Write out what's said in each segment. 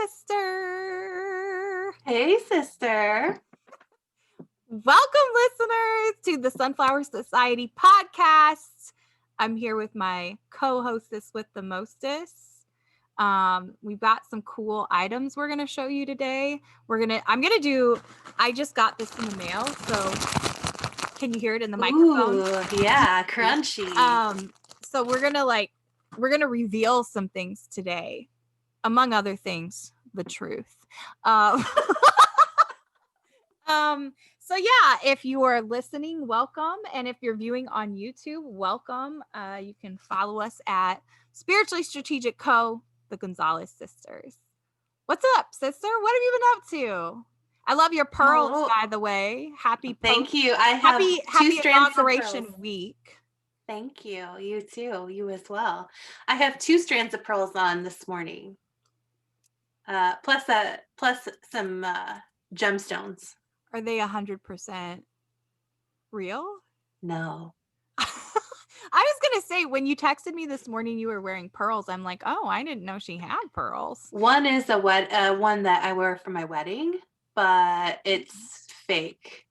sister. Hey, sister. Welcome, listeners, to the Sunflower Society podcast. I'm here with my co-hostess with the mostest. We've got some cool items we're gonna show you today. I just got this in the mail, so can you hear it in the microphone? Ooh, yeah, crunchy. So we're gonna reveal some things today, among other things, the truth. So yeah, if you are listening, welcome. And if you're viewing on YouTube, welcome. You can follow us at Spiritually Strategic Co., the Gonzalez sisters. What's up, sister? What have you been up to? I love your pearls, by the way. Happy Thank you. I have happy inauguration week. Thank you. You too. You as well. I have 2 strands of pearls on this morning. Plus some gemstones. Are they 100% real? No. I was going to say, when you texted me this morning, you were wearing pearls. I'm like, oh, I didn't know she had pearls. One is one that I wear for my wedding, but it's fake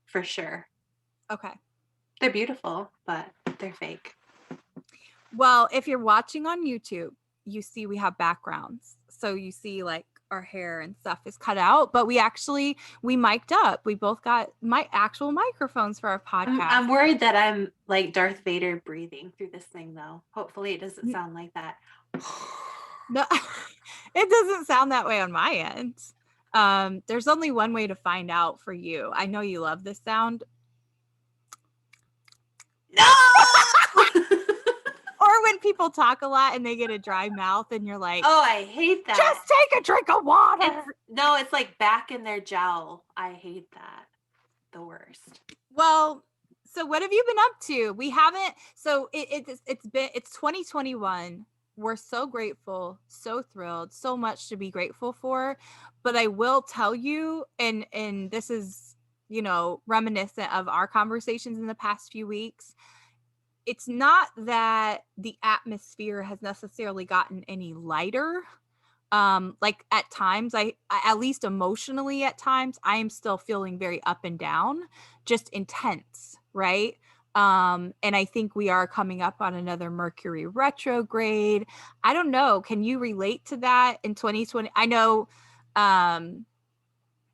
for sure. Okay. They're beautiful, but they're fake. Well, if you're watching on YouTube, you see we have backgrounds. So you see like our hair and stuff is cut out, but we mic'd up. We both got actual microphones for our podcast. I'm worried that I'm like Darth Vader breathing through this thing, though. Hopefully it doesn't sound like that. No, it doesn't sound that way on my end. There's only one way to find out for you. I know you love this sound. No! Or when people talk a lot and they get a dry mouth and you're like, oh, I hate that. Just take a drink of water. It's like back in their jowl. I hate that. The worst. Well, so what have you been up to? We haven't. So it's 2021. We're so grateful, so thrilled, so much to be grateful for. But I will tell you, and this is, reminiscent of our conversations in the past few weeks. It's not that the atmosphere has necessarily gotten any lighter. Like at times, I at least emotionally at times, I am still feeling very up and down, just intense, right? And I think we are coming up on another Mercury retrograde. I don't know. Can you relate to that in 2020? I know,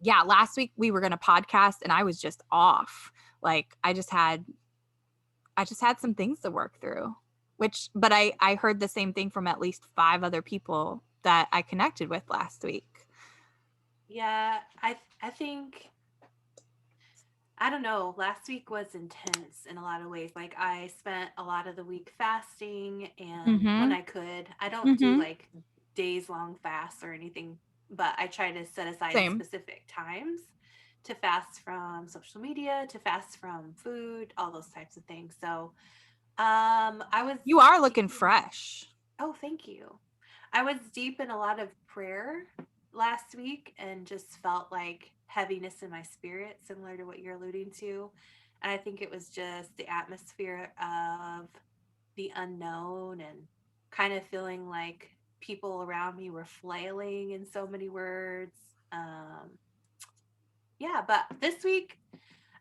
last week we were going to podcast and I was just off. Like I just had some things to work through, but I heard the same thing from at least 5 other people that I connected with last week. Yeah, I think, I don't know, last week was intense in a lot of ways. Like I spent a lot of the week fasting, and when I could, I don't do like days long fasts or anything, but I try to set aside specific times to fast from social media, to fast from food, all those types of things. So you are looking fresh. Oh, thank you. I was deep in a lot of prayer last week and just felt like heaviness in my spirit, similar to what you're alluding to. And I think it was just the atmosphere of the unknown and kind of feeling like people around me were flailing in so many words. But this week,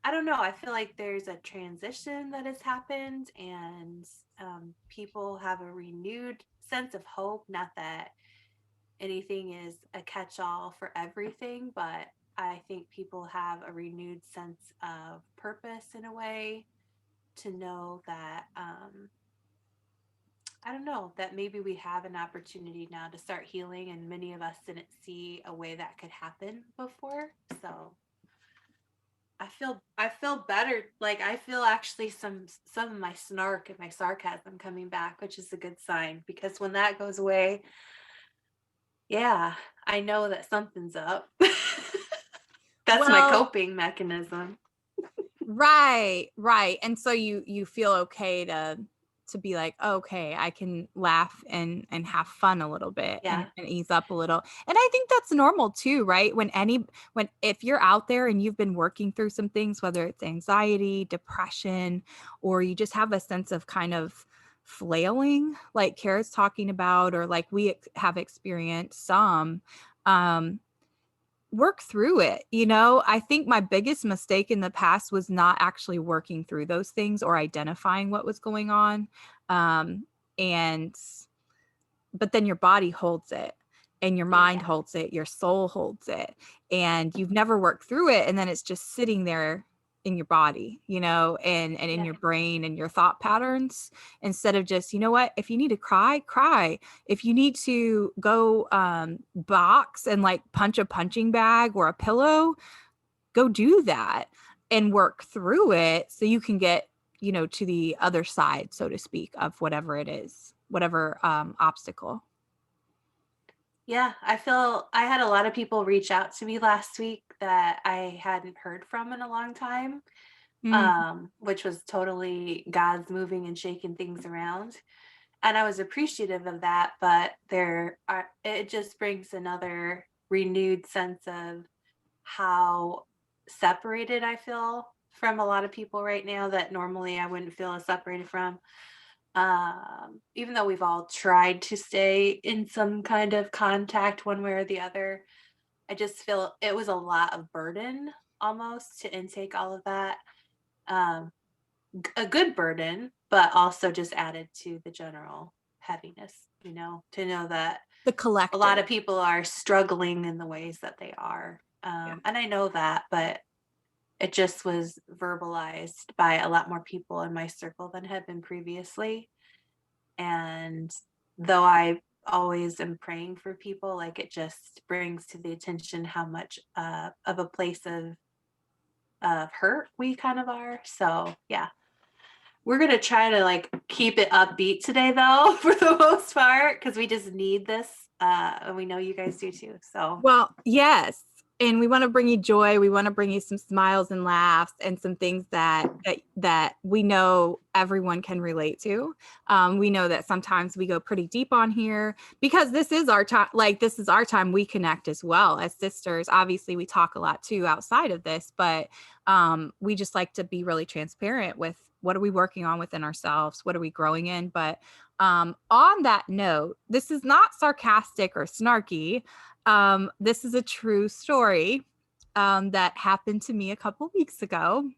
I don't know. I feel like there's a transition that has happened, and people have a renewed sense of hope. Not that anything is a catch-all for everything, but I think people have a renewed sense of purpose in a way, to know that, I don't know, that maybe we have an opportunity now to start healing, and many of us didn't see a way that could happen before. So I feel better. Like I feel actually some of my snark and my sarcasm coming back, which is a good sign, because when that goes away, I know that something's up. That's my coping mechanism. Right. And so you feel okay to be like, okay, I can laugh and have fun a little bit and ease up a little. And I think that's normal too, right? If you're out there and you've been working through some things, whether it's anxiety, depression, or you just have a sense of kind of flailing, like Kara's talking about, or like we have experienced some, work through it. You know, I think my biggest mistake in the past was not actually working through those things or identifying what was going on. And but then your body holds it, and your mind Yeah. holds it, your soul holds it, and you've never worked through it, and then it's just sitting there in your body, you know, and in Yeah. your brain and your thought patterns, instead of just, you know what, if you need to cry, cry. If you need to go box and like punch a punching bag or a pillow, go do that and work through it so you can get, you know, to the other side, so to speak, of whatever it is, whatever obstacle. Yeah, I feel I had a lot of people reach out to me last week that I hadn't heard from in a long time, Mm. which was totally God's moving and shaking things around. And I was appreciative of that, but it just brings another renewed sense of how separated I feel from a lot of people right now that normally I wouldn't feel as separated from. Even though we've all tried to stay in some kind of contact one way or the other, I just feel it was a lot of burden almost to intake all of that. Um, a good burden, but also just added to the general heaviness, to know that The a lot collective. of people are struggling in the ways that they are. Yeah. And I know that, but it just was verbalized by a lot more people in my circle than had been previously. And though I always am praying for people, like it just brings to the attention how much of a place of hurt we kind of are. So yeah, we're gonna try to like keep it upbeat today though, for the most part, because we just need this. And we know you guys do too. So Well, yes. And we want to bring you joy. We want to bring you some smiles and laughs and some things that we know everyone can relate to. We know that sometimes we go pretty deep on here because this is our time. Like this is our time. We connect as well as sisters. Obviously, we talk a lot too outside of this, but we just like to be really transparent with what are we working on within ourselves, what are we growing in. But on that note, this is not sarcastic or snarky. This is a true story that happened to me a couple weeks ago.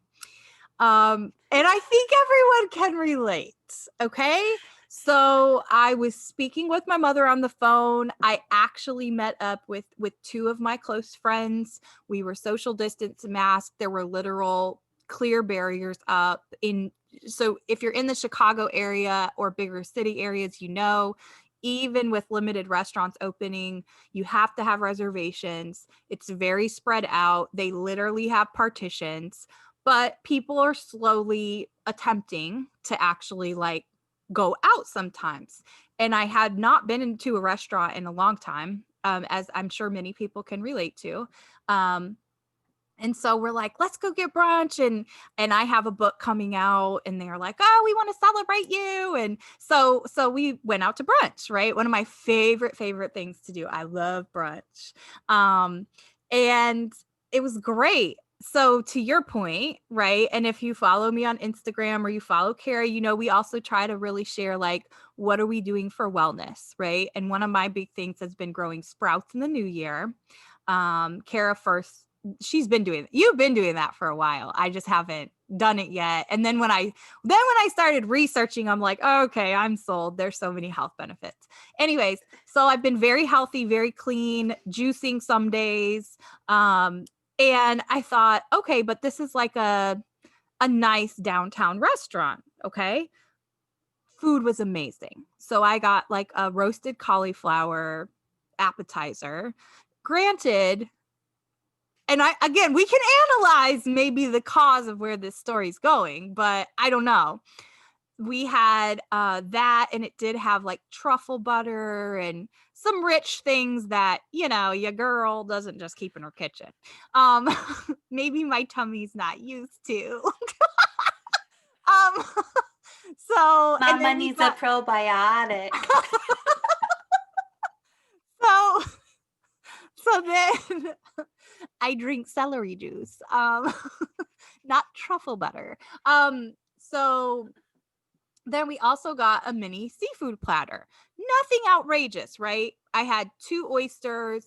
And I think everyone can relate. Okay. So I was speaking with my mother on the phone. I actually met up with two of my close friends. We were social distance masked. There were literal clear barriers up in, so if you're in the Chicago area or bigger city areas, you know, even with limited restaurants opening, you have to have reservations. It's very spread out. They literally have partitions, but people are slowly attempting to actually like go out sometimes. And I had not been into a restaurant in a long time, as I'm sure many people can relate to. Um, and so we're like, let's go get brunch. And I have a book coming out, and they're like, oh, we want to celebrate you. And so we went out to brunch, right? One of my favorite things to do. I love brunch. Um, and it was great. So to your point, right? And if you follow me on Instagram or you follow Kara, you know, we also try to really share like what are we doing for wellness, right? And one of my big things has been growing sprouts in the new year. Kara first, you've been doing that for a while. I just haven't done it yet. And then when I started researching, I'm like, oh, okay, I'm sold. There's so many health benefits. Anyways, so I've been very healthy, very clean, juicing some days. And I thought, okay, but this is like a nice downtown restaurant. Okay. Food was amazing. So I got like a roasted cauliflower appetizer. Granted, and again, we can analyze maybe the cause of where this story's going, but I don't know. We had that, and it did have like truffle butter and some rich things that, you know, your girl doesn't just keep in her kitchen. Um, maybe my tummy's not used to. um, and mama then we needs a got, probiotic. so, so then I drink celery juice, not truffle butter. So then we also got a mini seafood platter. Nothing outrageous, right? I had two oysters,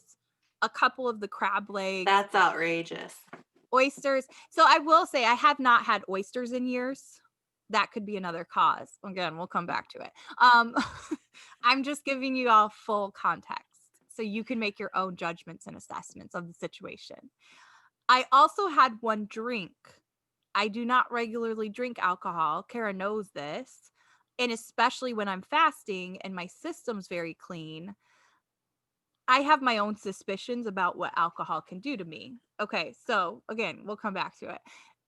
a couple of the crab legs. That's outrageous. Oysters. So I will say I have not had oysters in years. That could be another cause. Again, we'll come back to it. I'm just giving you all full context so you can make your own judgments and assessments of the situation. I also had one drink. I do not regularly drink alcohol. Kara knows this. And especially when I'm fasting and my system's very clean, I have my own suspicions about what alcohol can do to me. Okay, so again, we'll come back to it.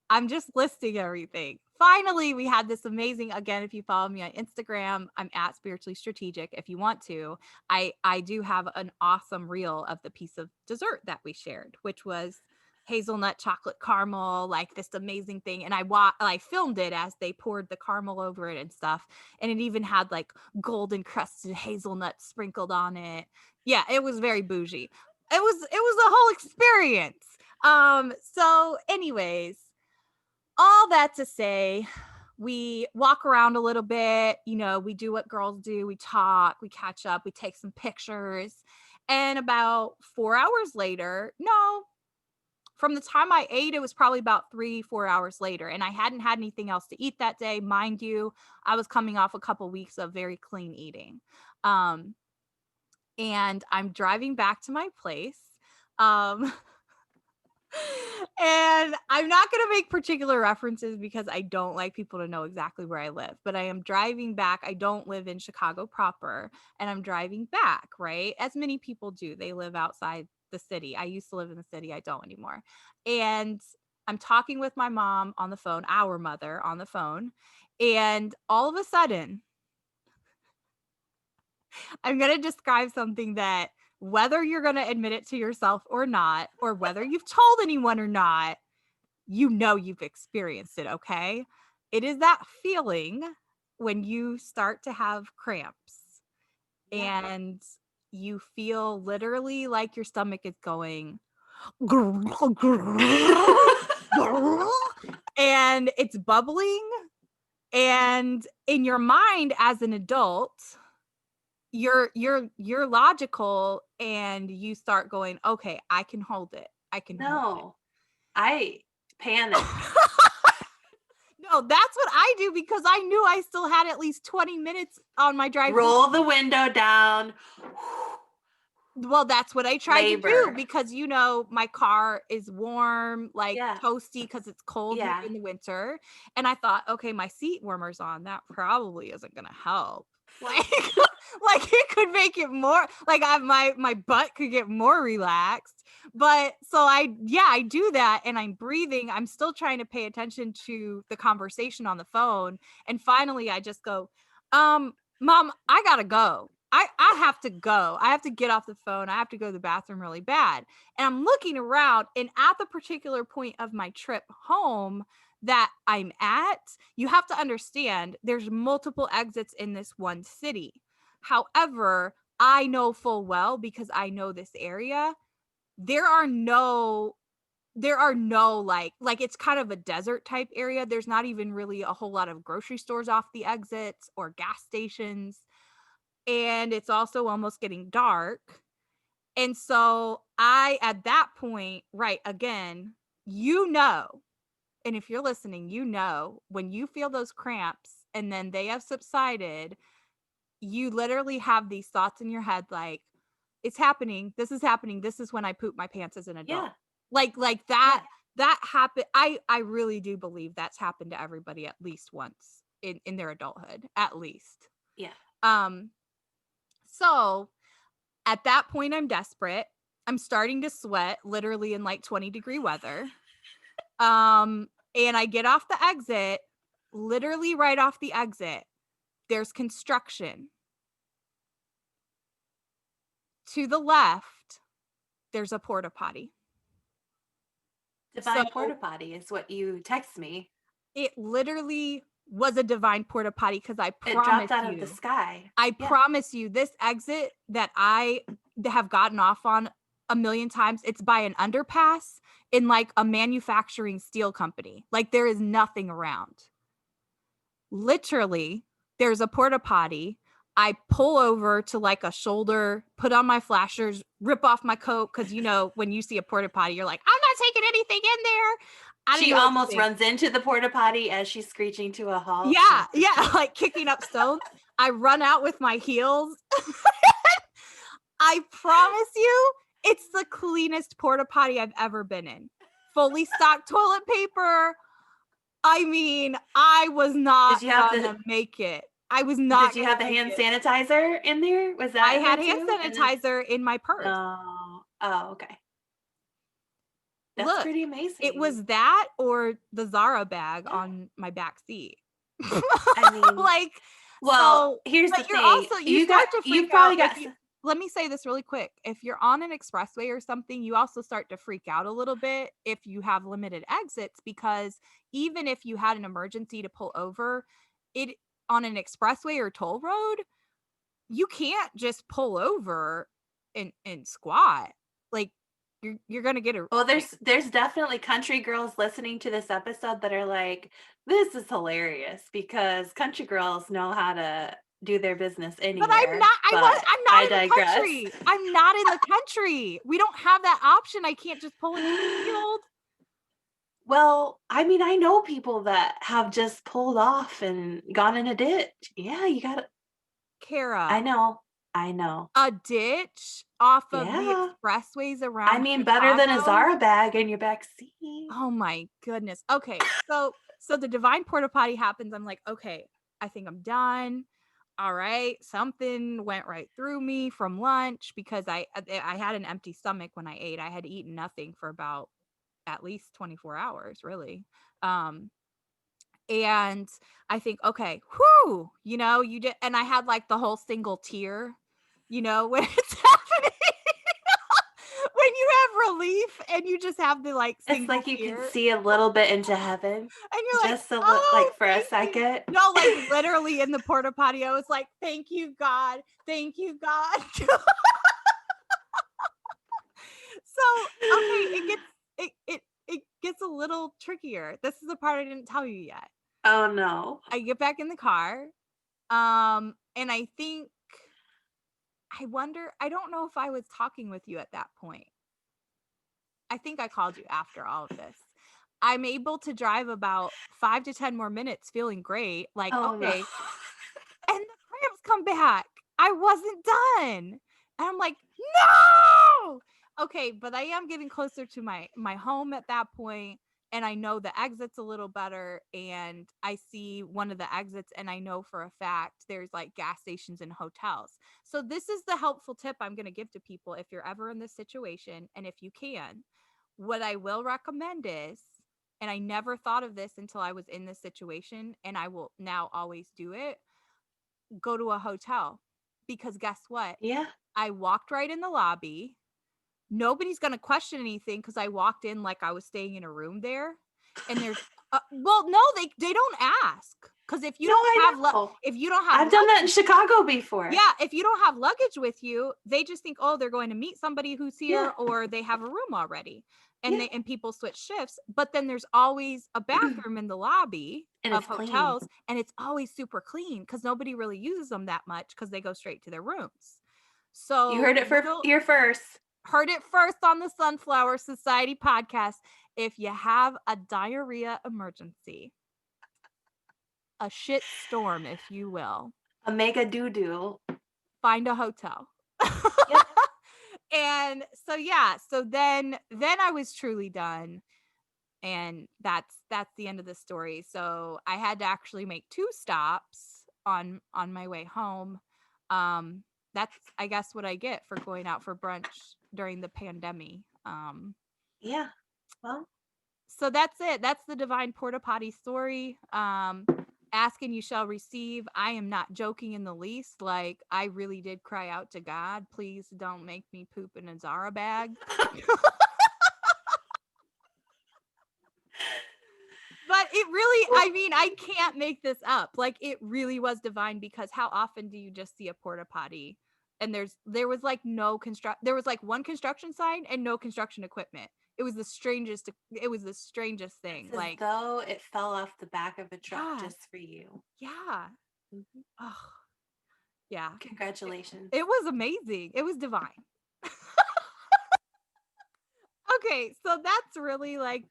I'm just listing everything. Finally, we had this amazing, again, if you follow me on Instagram, I'm at Spiritually Strategic. If you want to, I do have an awesome reel of the piece of dessert that we shared, which was hazelnut chocolate caramel, like this amazing thing. And I filmed it as they poured the caramel over it and stuff. And it even had like golden crusted hazelnut sprinkled on it. Yeah, it was very bougie. It was a whole experience. So anyways, all that to say, we walk around a little bit, we do what girls do. We talk, we catch up, we take some pictures. And about 4 hours later, no, from the time I ate, it was probably about 3-4 hours later. And I hadn't had anything else to eat that day. Mind you, I was coming off a couple weeks of very clean eating. And I'm driving back to my place. And I'm not going to make particular references because I don't like people to know exactly where I live, but I am driving back. I don't live in Chicago proper, and I'm driving back, right? As many people do. They live outside the city. I used to live in the city. I don't anymore. And I'm talking with my mom on the phone, our mother on the phone. And all of a sudden, I'm going to describe something that whether you're going to admit it to yourself or not, or whether you've told anyone or not, you've experienced it, okay? It is that feeling when you start to have cramps and you feel literally like your stomach is going and it's bubbling, and in your mind as an adult, you're logical and you start going, okay, I can hold it. No, I panic. No, that's what I do because I knew I still had at least 20 minutes on my drive. Roll the window down. Well, that's what I tried to do Labor. because, my car is warm, like toasty because it's cold here in the winter. And I thought, okay, my seat warmer's on. That probably isn't going to help. Like, like it could make it more, like my butt could get more relaxed. But so I do that and I'm breathing. I'm still trying to pay attention to the conversation on the phone. And finally I just go, Mom, I gotta go. I have to go. I have to get off the phone. I have to go to the bathroom really bad. And I'm looking around, and at the particular point of my trip home that I'm at, you have to understand there's multiple exits in this one city. However, I know full well, because I know this area, there are no like it's kind of a desert type area. There's not even really a whole lot of grocery stores off the exits or gas stations. And it's also almost getting dark. And so at that point, right, again, and if you're listening, when you feel those cramps and then they have subsided, you literally have these thoughts in your head like, it's happening. This is happening. This is when I poop my pants as an adult. Yeah. Like that happened. I really do believe that's happened to everybody at least once in their adulthood, at least. Yeah. So at that point, I'm desperate. I'm starting to sweat, literally in like 20-degree weather. And I get off the exit, literally right off the exit, there's construction. To the left, there's a port-a-potty. Divine port-a-potty is what you text me. It literally was a divine porta-potty because I promise it dropped out of the sky. I promise you, this exit that I have gotten off on a million times, it's by an underpass in like a manufacturing steel company. Like there is nothing around. Literally, there's a porta-potty I pull over to like a shoulder, put on my flashers, rip off my coat. Cause when you see a porta potty, you're like, I'm not taking anything in there. I didn't She know what to almost think. runs into the porta potty as she's screeching to a halt. Yeah, yeah, like kicking up stones. I run out with my heels. I promise you, it's the cleanest porta potty I've ever been in. Fully stocked toilet paper. I mean, I was not Did you have gonna the make it. I was not Did you gonna have the make hand it. sanitizer in there? Was I that had here hand too? And then sanitizer in my purse. oh, okay. That's Look, pretty it amazing. was that or the Zara bag Yeah. on my back seat. I mean, Like, well, so, here's the but thing. you start to You freak out probably if got you let me say this really quick. If you're on an expressway or something, you also start to freak out a little bit if you have limited exits, because even if you had an emergency to pull over, it on an expressway or toll road, you can't just pull over and squat. Like, you're gonna get a well, like, there's definitely country girls listening to this episode that are like, this is hilarious because country girls know how to do their business but I'm anywhere. not But I'm not I in the digress. country. I'm not in the country. We don't have that option. I can't just pull into the field. Well, I mean, I know people that have just pulled off and gone in a ditch. Yeah, you gotta. I Kara, know. I know. a ditch off of the Yeah. expressways I around mean, better than a Chicago? Zara bag in your back seat. Oh my goodness. Okay, so the divine porta potty happens. I'm like, okay, I think I'm done. All right, something went right through me from lunch because I had an empty stomach when I ate. I had eaten nothing for about at least 24 hours, really. Um, and I think, okay, whoo, you did, and I had like the whole single tear, when it's happening. When you have relief and you just have the like It's single like you can tear, see a little bit into heaven, and you're like, just a oh, like for a thank you. second. No, like literally in the porta potty, I was like, thank you, God. Thank you, God. So, okay, it gets a little trickier. This is the part I didn't tell you yet. Oh no. I get back in the car, and I think I don't know if I was talking with you at that point. I think I called you after all of this. I'm able to drive about 5 to 10 more minutes feeling great, like, Oh no. okay, and the cramps come back. I wasn't done. And I'm like, "No!" Okay, but I am getting closer to my home at that point, and I know the exit's a little better, and I see one of the exits, and I know for a fact there's like gas stations and hotels. So this is the helpful tip I'm going to give to people if you're ever in this situation, and if you can. What I will recommend is, and I never thought of this until I was in this situation, and I will now always do it, go to a hotel, because guess what? Yeah. I walked right in the lobby. Nobody's going to question anything because I walked in like I was staying in a room there. And there's well, no, they don't ask, because No, I know. if you don't have I've done that in luggage, Chicago before. yeah, if you don't have luggage with you, they just think, oh, they're going to meet somebody who's Yeah. here, or they have a room already. And Yeah. people switch shifts, but then there's always a bathroom in the lobby And of it's clean. hotels, and it's always super clean because nobody really uses them that much because they go straight to their rooms. You So heard it for here first. heard it first on the Sunflower Society podcast. If you have a diarrhea emergency, a shit storm, if you will, A mega doo doo. find a hotel. Yep. And so yeah, so then I was truly done, and that's the end of the story. So I had to actually make two stops on my way home. um that's, I guess, what I get for going out for brunch during the pandemic. Yeah. Well, So that's it. That's the divine porta potty story. Ask and you shall receive. I am not joking in the least. Like, I really did cry out to God, please don't make me poop in a Zara bag. But it really, I mean, I can't make this up. Like, it really was divine, because how often do you just see a porta potty and there was like there was like one construction sign and no construction equipment. It was the strangest thing. it's as Like, though it fell off the back of a truck yeah, just for you. yeah. Mhm. Oh. Yeah. Congratulations. It was amazing. It was divine. Okay, so that's really like,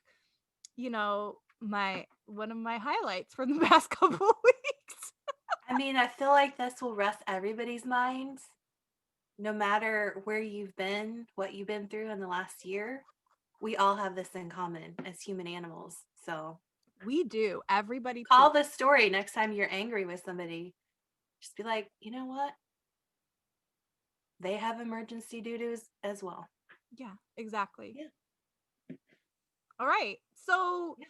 one of my highlights from the past couple of weeks. I mean, I feel like this will rest everybody's minds, no matter where you've been, what you've been through in the last year. We all have this in common as human animals. So We do. Everybody call this story next time you're angry with somebody. Just be like, you know what? They have emergency duties as well. Yeah, exactly. Yeah. All right. So Yeah.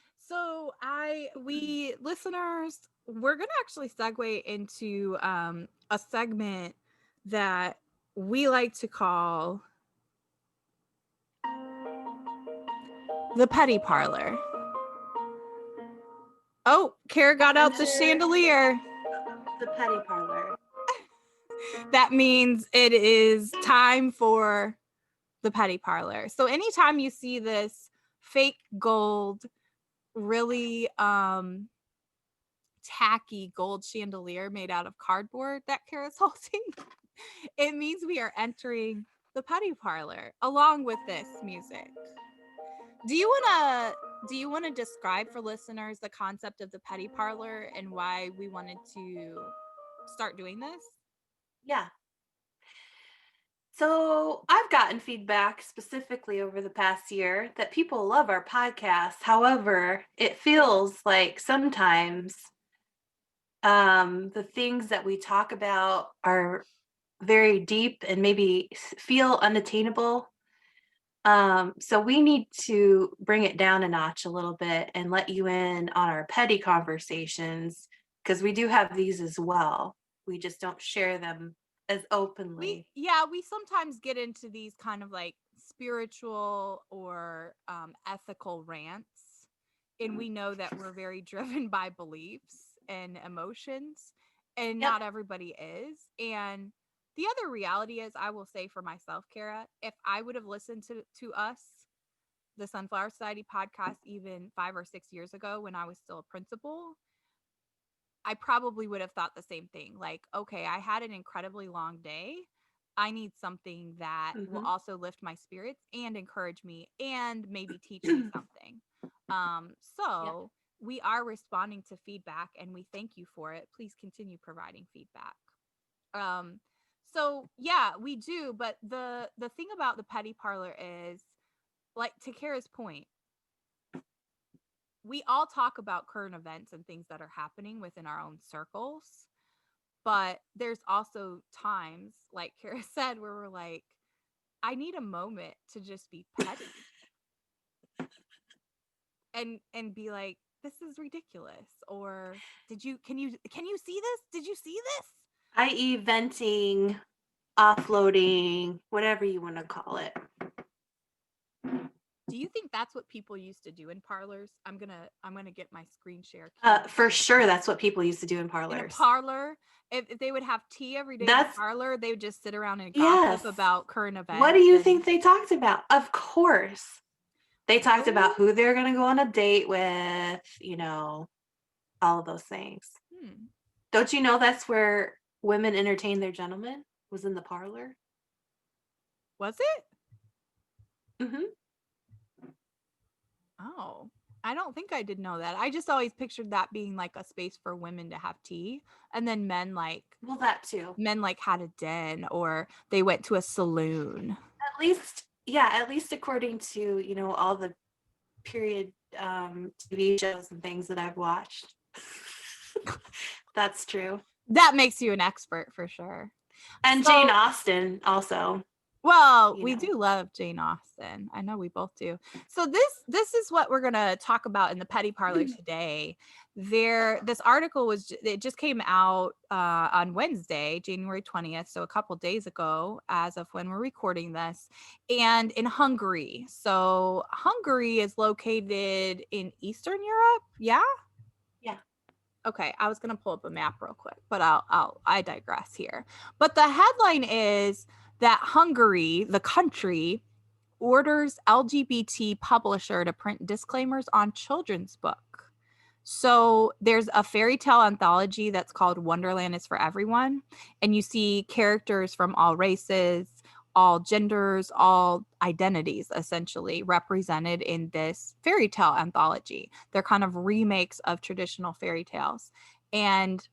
we listeners, we're gonna actually segue into a segment that we like to call the petty parlor. Oh, Kara got out the chandelier. The petty parlor. That means it is time for the petty parlor. So anytime you see this fake gold, really tacky gold chandelier made out of cardboard that Kara's holding, it means we are entering the petty parlor along with this music. Do you want to describe for listeners the concept of the petty parlor and why we wanted to start doing this? Yeah. So I've gotten feedback specifically over the past year that people love our podcast. However, it feels like sometimes the things that we talk about are very deep and maybe feel unattainable. So we need to bring it down a notch a little bit and let you in on our petty conversations because we do have these as well. We just don't share them as openly. We sometimes get into these kind of like spiritual or ethical rants, and we know that we're very driven by beliefs and emotions, and Yep. not everybody is. And the other reality is, I will say for myself, Kara, if I would have listened to us, the Sunflower Society podcast, even 5 or 6 years ago when I was still a principal, I probably would have thought the same thing. Like, okay, I had an incredibly long day. I need something that will Mm-hmm. also lift my spirits and encourage me and maybe teach me something. Yep. So we are responding to feedback and we thank you for it. Please continue providing feedback. Um, so yeah, we do. But the thing about the petty parlor is, like, to Kara's point, we all talk about current events and things that are happening within our own circles. But there's also times, like Kara said, where we're like, I need a moment to just be petty and be like, this is ridiculous. Or can you see this? Did you see this? I.e., venting, offloading, whatever you want to call it. Do you think that's what people used to do in parlors? I'm gonna get my screen share. For sure, that's what people used to do in parlors. In a parlor, if they would have tea every day in the parlor, they would just sit around and gossip about current events. What do you think they talked about? Of course. They talked about who they're going to go on a date with, all of those things. Don't you know that's where women entertain their gentlemen? Was in the parlor. Was it? Mm-hmm. Oh, I don't think I did know that. I just always pictured that being like a space for women to have tea, and then men well, that too. Men had a den or they went to a saloon. At least according to, all the period TV shows and things that I've watched. That's true. That makes you an expert for sure. And Jane Austen also. Well, we do love Jane Austen. I know we both do. So this is what we're going to talk about in the petty parlor today. This article it just came out on Wednesday, January 20th, so a couple days ago as of when we're recording this, and in Hungary. So Hungary is located in Eastern Europe, yeah? Yeah. Okay, I was going to pull up a map real quick, but I digress here. But the headline is that Hungary, the country, orders LGBT publisher to print disclaimers on children's book. So there's a fairy tale anthology that's called Wonderland is for Everyone. And you see characters from all races, all genders, all identities essentially represented in this fairy tale anthology. They're kind of remakes of traditional fairy tales. And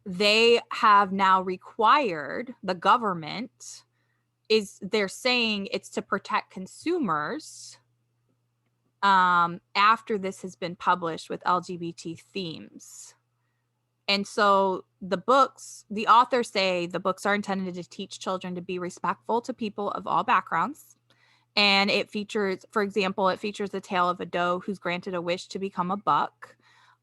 they have now required the government they're saying it's to protect consumers after this has been published with LGBT themes. And so the authors say the books are intended to teach children to be respectful to people of all backgrounds. And it features, for example, a tale of a doe who's granted a wish to become a buck,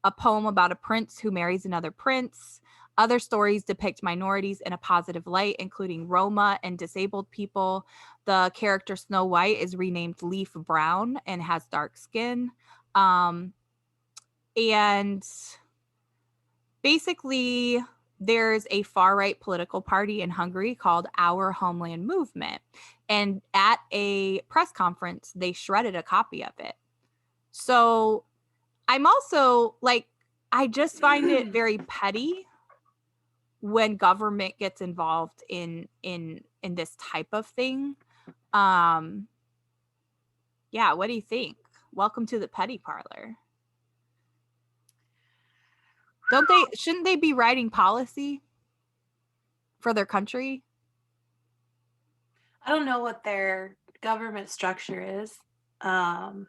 a poem about a prince who marries another prince. Other stories depict minorities in a positive light, including Roma and disabled people. The character Snow White is renamed Leaf Brown and has dark skin. And basically, there's a far-right political party in Hungary called Our Homeland Movement. And at a press conference, they shredded a copy of it. So I'm also like, I just find it very petty when government gets involved in this type of thing. Yeah, what do you think? Welcome to the petty parlor. Shouldn't they be writing policy for their country? I don't know what their government structure is. Well,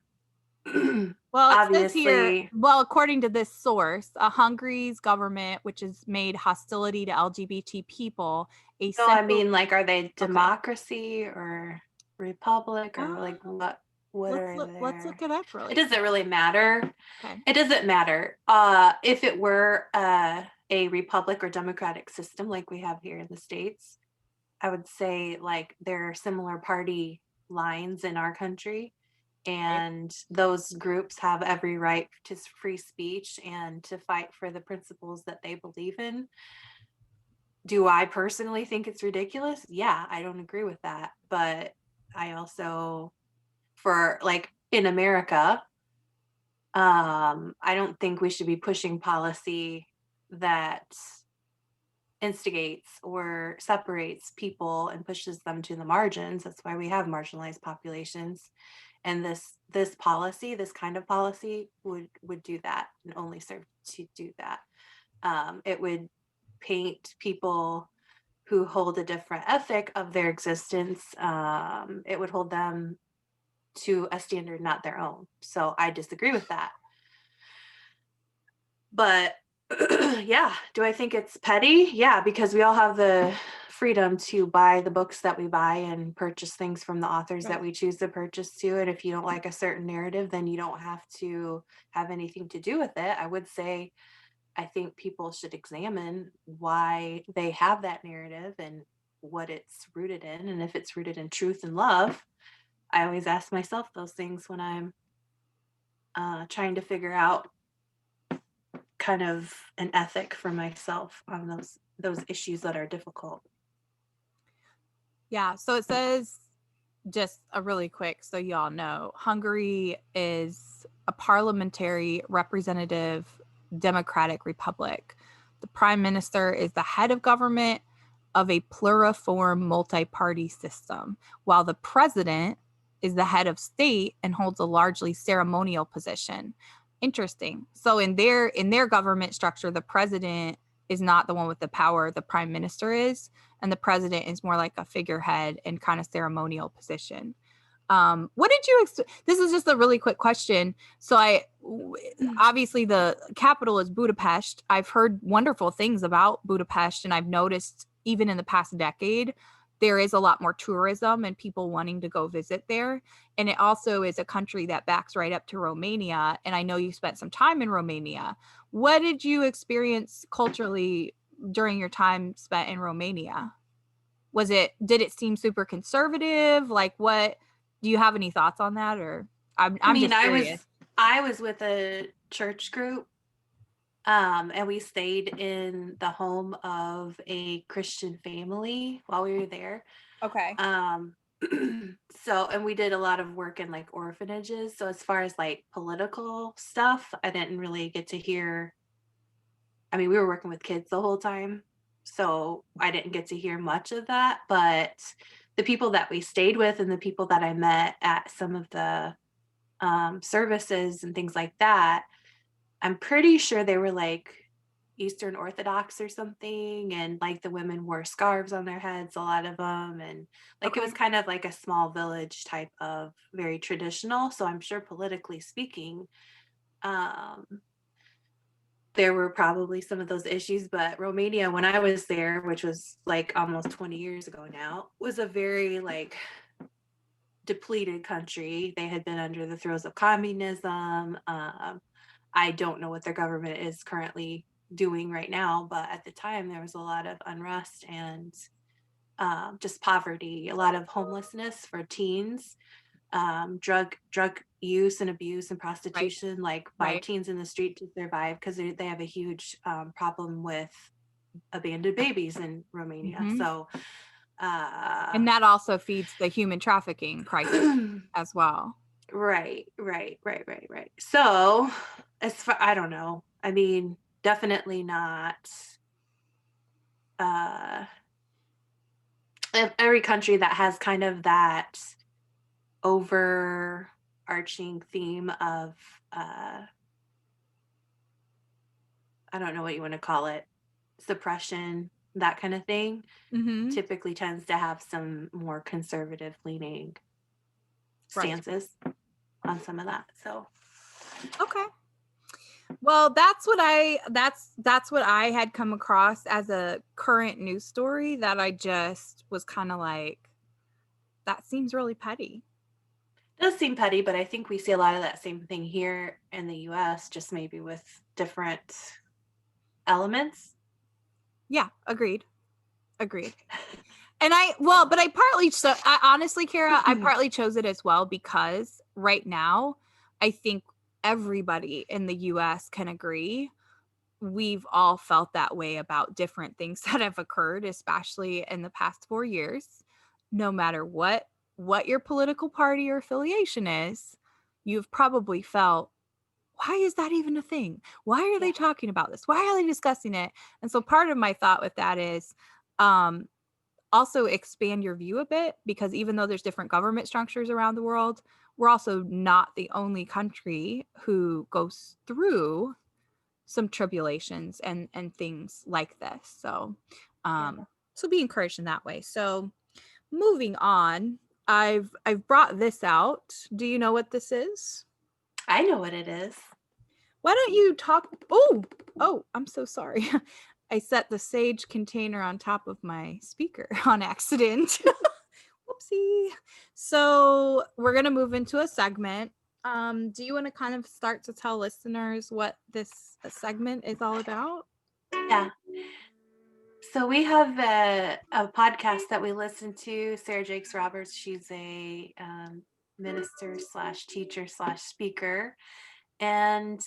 it says here, Obviously, according to this source, Hungary's government, which has made hostility to LGBT people a no, I central. mean, like, are they Okay. democracy or republic or like what are Let's look their? it up really It doesn't quick. really matter. Okay. It doesn't matter. If it were a republic or democratic system like we have here in the States, I would say like there are similar party lines in our country, Right. and those groups have every right to free speech and to fight for the principles that they believe in. Do I personally think it's ridiculous? Yeah, I don't agree with that. But I also, for like in America, I don't think we should be pushing policy that instigates or separates people and pushes them to the margins. That's why we have marginalized populations. And this policy, this kind of policy would do that and only serve to do that. It would paint people who hold a different ethic of their existence. It would hold them to a standard not their own. So I disagree with that. But yeah, do I think it's petty? Yeah, because we all have the freedom to buy the books that we buy and purchase things from the authors that Right. we choose to purchase to. And if you don't like a certain narrative, then you don't have to have anything to do with it. I would say I think people should examine why they have that narrative and what it's rooted in. And if it's rooted in truth and love, I always ask myself those things when I'm trying to figure out kind of an ethic for myself on those issues that are difficult. Yeah. So it says, just a really quick, so y'all know, Hungary is a parliamentary representative democratic republic. The prime minister is the head of government of a pluriform multi-party system, while the president is the head of state and holds a largely ceremonial position. Interesting. So in their government structure, the president is not the one with the power, the prime minister is, and the president is more like a figurehead and kind of ceremonial position. What did you this is just a really quick question. So obviously the capital is Budapest. I've heard wonderful things about Budapest, and I've noticed even in the past decade there is a lot more tourism and people wanting to go visit there. And it also is a country that backs right up to Romania, and I know you spent some time in Romania. What did you experience culturally during your time spent in Romania? Did it seem super conservative? Like, what do you have any thoughts on that? Or I I'm mean, just curious. I was with a church group, and we stayed in the home of a Christian family while we were there. Okay. So, and we did a lot of work in like orphanages. So as far as like political stuff, I didn't really get to hear. I mean, we were working with kids the whole time, so I didn't get to hear much of that. But the people that we stayed with and the people that I met at some of the services and things like that, I'm pretty sure they were like Eastern Orthodox or something. And like the women wore scarves on their heads, a lot of them. And like it was Okay. kind of like a small village type of very traditional. So I'm sure politically speaking, um, there were probably some of those issues. But Romania, when I was there, which was like almost 20 years ago now, was a very like depleted country. They had been under the throes of communism. I don't know what their government is currently doing right now, but at the time there was a lot of unrest and just poverty, a lot of homelessness for teens, drug use and abuse and Right. prostitution, like by Right. teens in the street to survive, because they have a huge problem with abandoned babies in Romania. Hmm. So, uh, And that also feeds the human trafficking crisis as well. right. So, as far, I don't know. I mean, definitely not. Uh, every country that has kind of that overarching theme of, uh, I don't know what you want to call it, suppression, that kind of thing, Hmm. typically tends to have some more conservative leaning Right. stances on some of that. So, Okay. Well, that's what I had come across as a current news story that I just was kind of like, that seems really petty. it does seem petty, but I think we see a lot of that same thing here in the US, just maybe with different elements. Yeah, agreed. Agreed. And but I partly, so I honestly, Kara, I partly chose it as well because right now, I think everybody in the US can agree we've all felt that way about different things that have occurred, especially in the past 4 years. No matter what your political party or affiliation is, you've probably felt, why is that even a thing? Why are they Yeah. talking about this? Why are they discussing it? And so part of my thought with that is, um, also expand your view a bit, because even though there's different government structures around the world, we're also not the only country who goes through some tribulations and things like this. So Yeah. so be encouraged in that way. So moving on, I've brought this out. Do you know what this is? I know what it is. Why don't you talk? Oh, I'm so sorry. I set the sage container on top of my speaker on accident. Whoopsie. So we're gonna move into a segment. Do you want to kind of start to tell listeners what this segment is all about? Yeah. So we have a podcast that we listen to. Sarah Jakes Roberts. She's a minister slash teacher slash speaker, and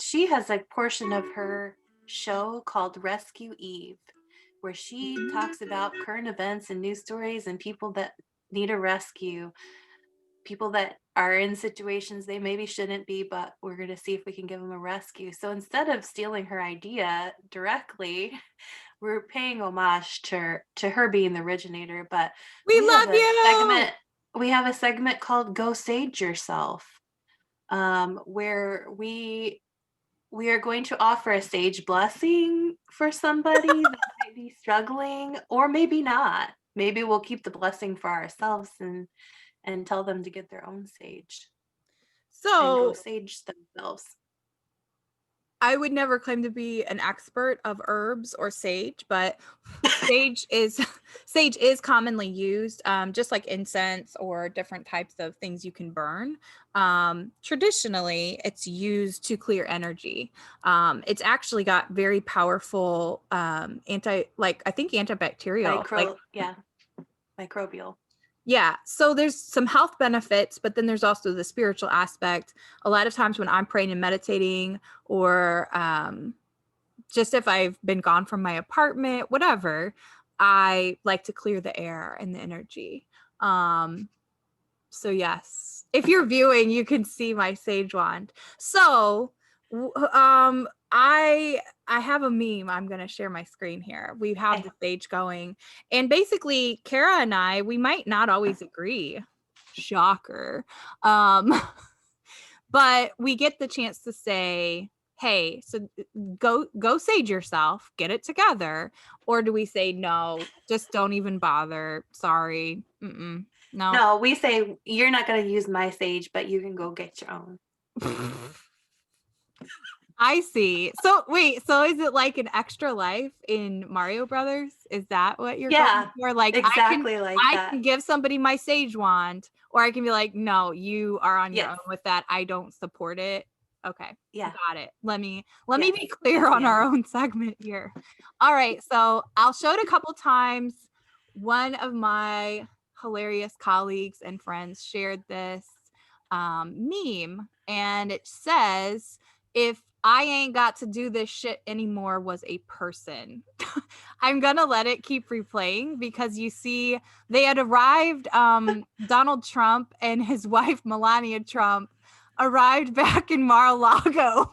she has a portion of her show called Rescue Eve, where she talks about current events and news stories and people that need a rescue, people that are in situations they maybe shouldn't be, but we're going to see if we can give them a rescue. So instead of stealing her idea directly, we're paying homage to her being the originator. But We we have love a you. segment we have a segment called Go Sage Yourself, where we are going to offer a sage blessing for somebody that might be struggling, or maybe not. Maybe we'll keep the blessing for ourselves and tell them to get their own sage and go So sage themselves. I would never claim to be an expert of herbs or sage, but sage is sage is commonly used, just like incense or different types of things you can burn. Traditionally, it's used to clear energy. It's actually got very powerful like I think antibacterial, like Yeah, microbial. yeah. So there's some health benefits, but then there's also the spiritual aspect. A lot of times when I'm praying and meditating, or just if I've been gone from my apartment, whatever, I like to clear the air and the energy. So yes, if you're viewing, you can see my sage wand. So I have a meme. I'm going to share my screen here. We have the sage going, and basically Kara and I, we might not always agree. Shocker. But we get the chance to say, hey, so go sage yourself, get it together. Or do we say, no, just don't even bother, sorry, No, we say you're not going to use my sage, but you can go get your own. I see. So wait, so is it like an extra life in Mario Brothers? Is that what you're going for? Like exactly I can give somebody my sage wand, or I can be like, no, you are on your own with that. I don't support it. Okay. Yeah. Got it. Let me be clear on our own segment here. All right. So I'll show it a couple times. One of my hilarious colleagues and friends shared this meme, and it says, if I ain't got to do this shit anymore was a person. I'm gonna let it keep replaying because you see they had arrived, Donald Trump and his wife Melania Trump arrived back in Mar-a-Lago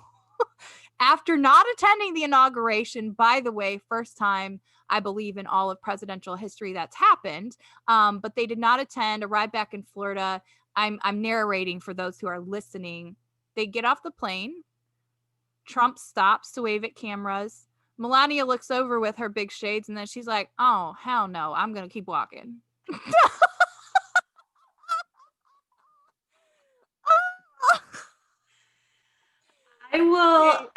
after not attending the inauguration. By the way, first time I believe in all of presidential history that's happened, but they did not attend, arrived back in Florida. I'm narrating for those who are listening. They get off the plane. Trump stops to wave at cameras. Melania looks over with her big shades, and then she's like, oh, hell no, I'm going to keep walking. I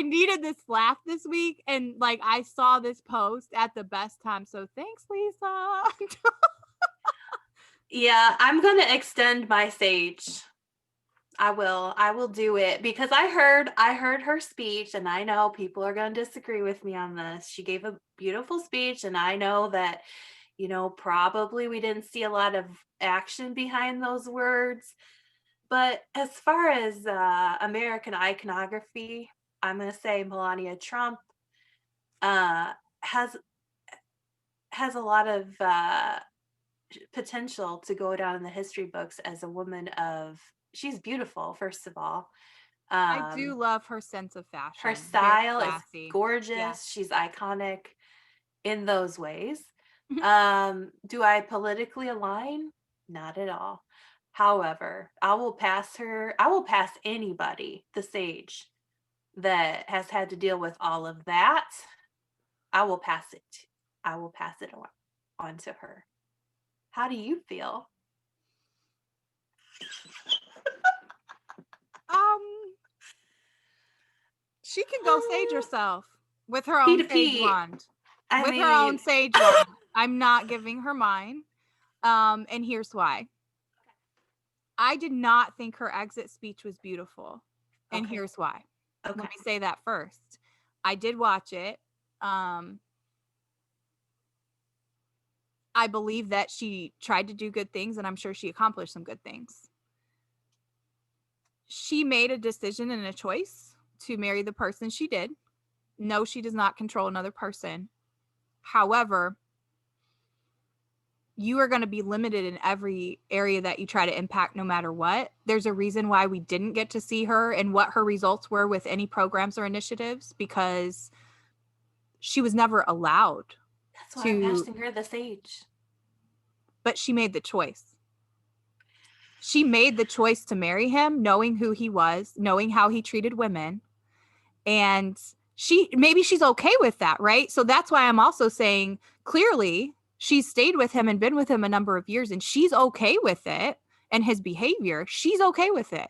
needed this laugh this week, and like I saw this post at the best time, so thanks, Lisa. Yeah, I'm going to extend my sage. I will do it because I heard her speech, and I know people are going to disagree with me on this. She gave a beautiful speech, and I know that, probably we didn't see a lot of action behind those words. But as far as American iconography, I'm going to say Melania Trump has a lot of potential to go down in the history books as a woman of. She's beautiful, first of all. I do love her sense of fashion. Her style is gorgeous. Yeah. She's iconic in those ways. Do I politically align? Not at all. However, I will pass anybody, the sage, that has had to deal with all of that. I will pass it on to her. How do you feel? She can go sage herself with her own sage wand. Her own sage wand. I'm not giving her mine. And here's why. I did not think her exit speech was beautiful. And here's why. Let me say that first. I did watch it. I believe that she tried to do good things, and I'm sure she accomplished some good things. She made a decision and a choice to marry the person she did. No, she does not control another person. However, you are going to be limited in every area that you try to impact, no matter what. There's a reason why we didn't get to see her and what her results were with any programs or initiatives, because she was never allowed. That's why I'm passing her the sage. But she made the choice. She made the choice to marry him, knowing who he was, knowing how he treated women. And maybe she's okay with that, right? So that's why I'm also saying, clearly, she's stayed with him and been with him a number of years, and she's okay with it, and his behavior, she's okay with it.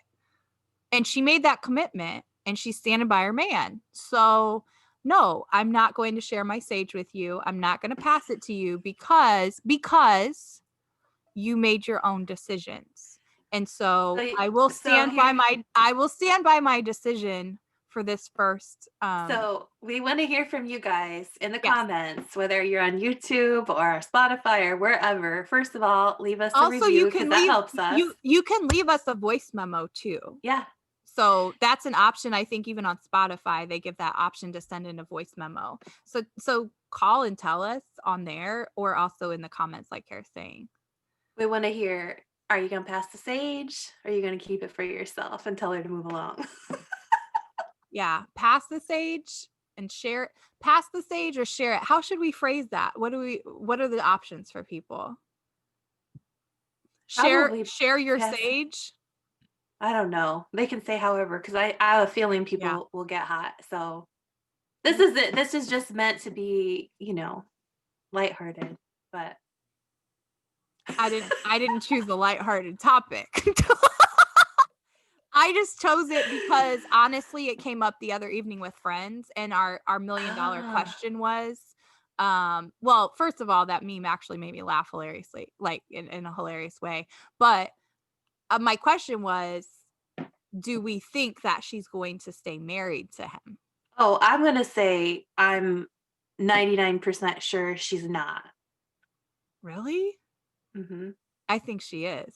And she made that commitment, and she's standing by her man. So no, I'm not going to share my sage with you. I'm not going to pass it to you because you made your own decisions. And so I will stand by my decision for this first. So we want to hear from you guys in the comments, whether you're on YouTube or Spotify or wherever. First of all, leave us a review because that helps us. You can leave us a voice memo too. Yeah. So that's an option. I think even on Spotify, they give that option to send in a voice memo. So call and tell us on there, or also in the comments like Kara's saying. We want to hear, are you going to pass the sage? Or are you going to keep it for yourself and tell her to move along? Yeah, pass the sage and share it. Pass the sage or share it. How should we phrase that? What are the options for people? Probably Share your pass. sage. I don't know. They can say however, because I have a feeling people Yeah. will get hot. So this is it. This is just meant to be, lighthearted. But I didn't choose a lighthearted topic. I just chose it because honestly, it came up the other evening with friends, and our $1 million question was, well, first of all, that meme actually made me laugh hilariously, like in a hilarious way. But my question was, do we think that she's going to stay married to him? Oh, I'm going to say I'm 99% sure she's not. Really? Mm-hmm. I think she is.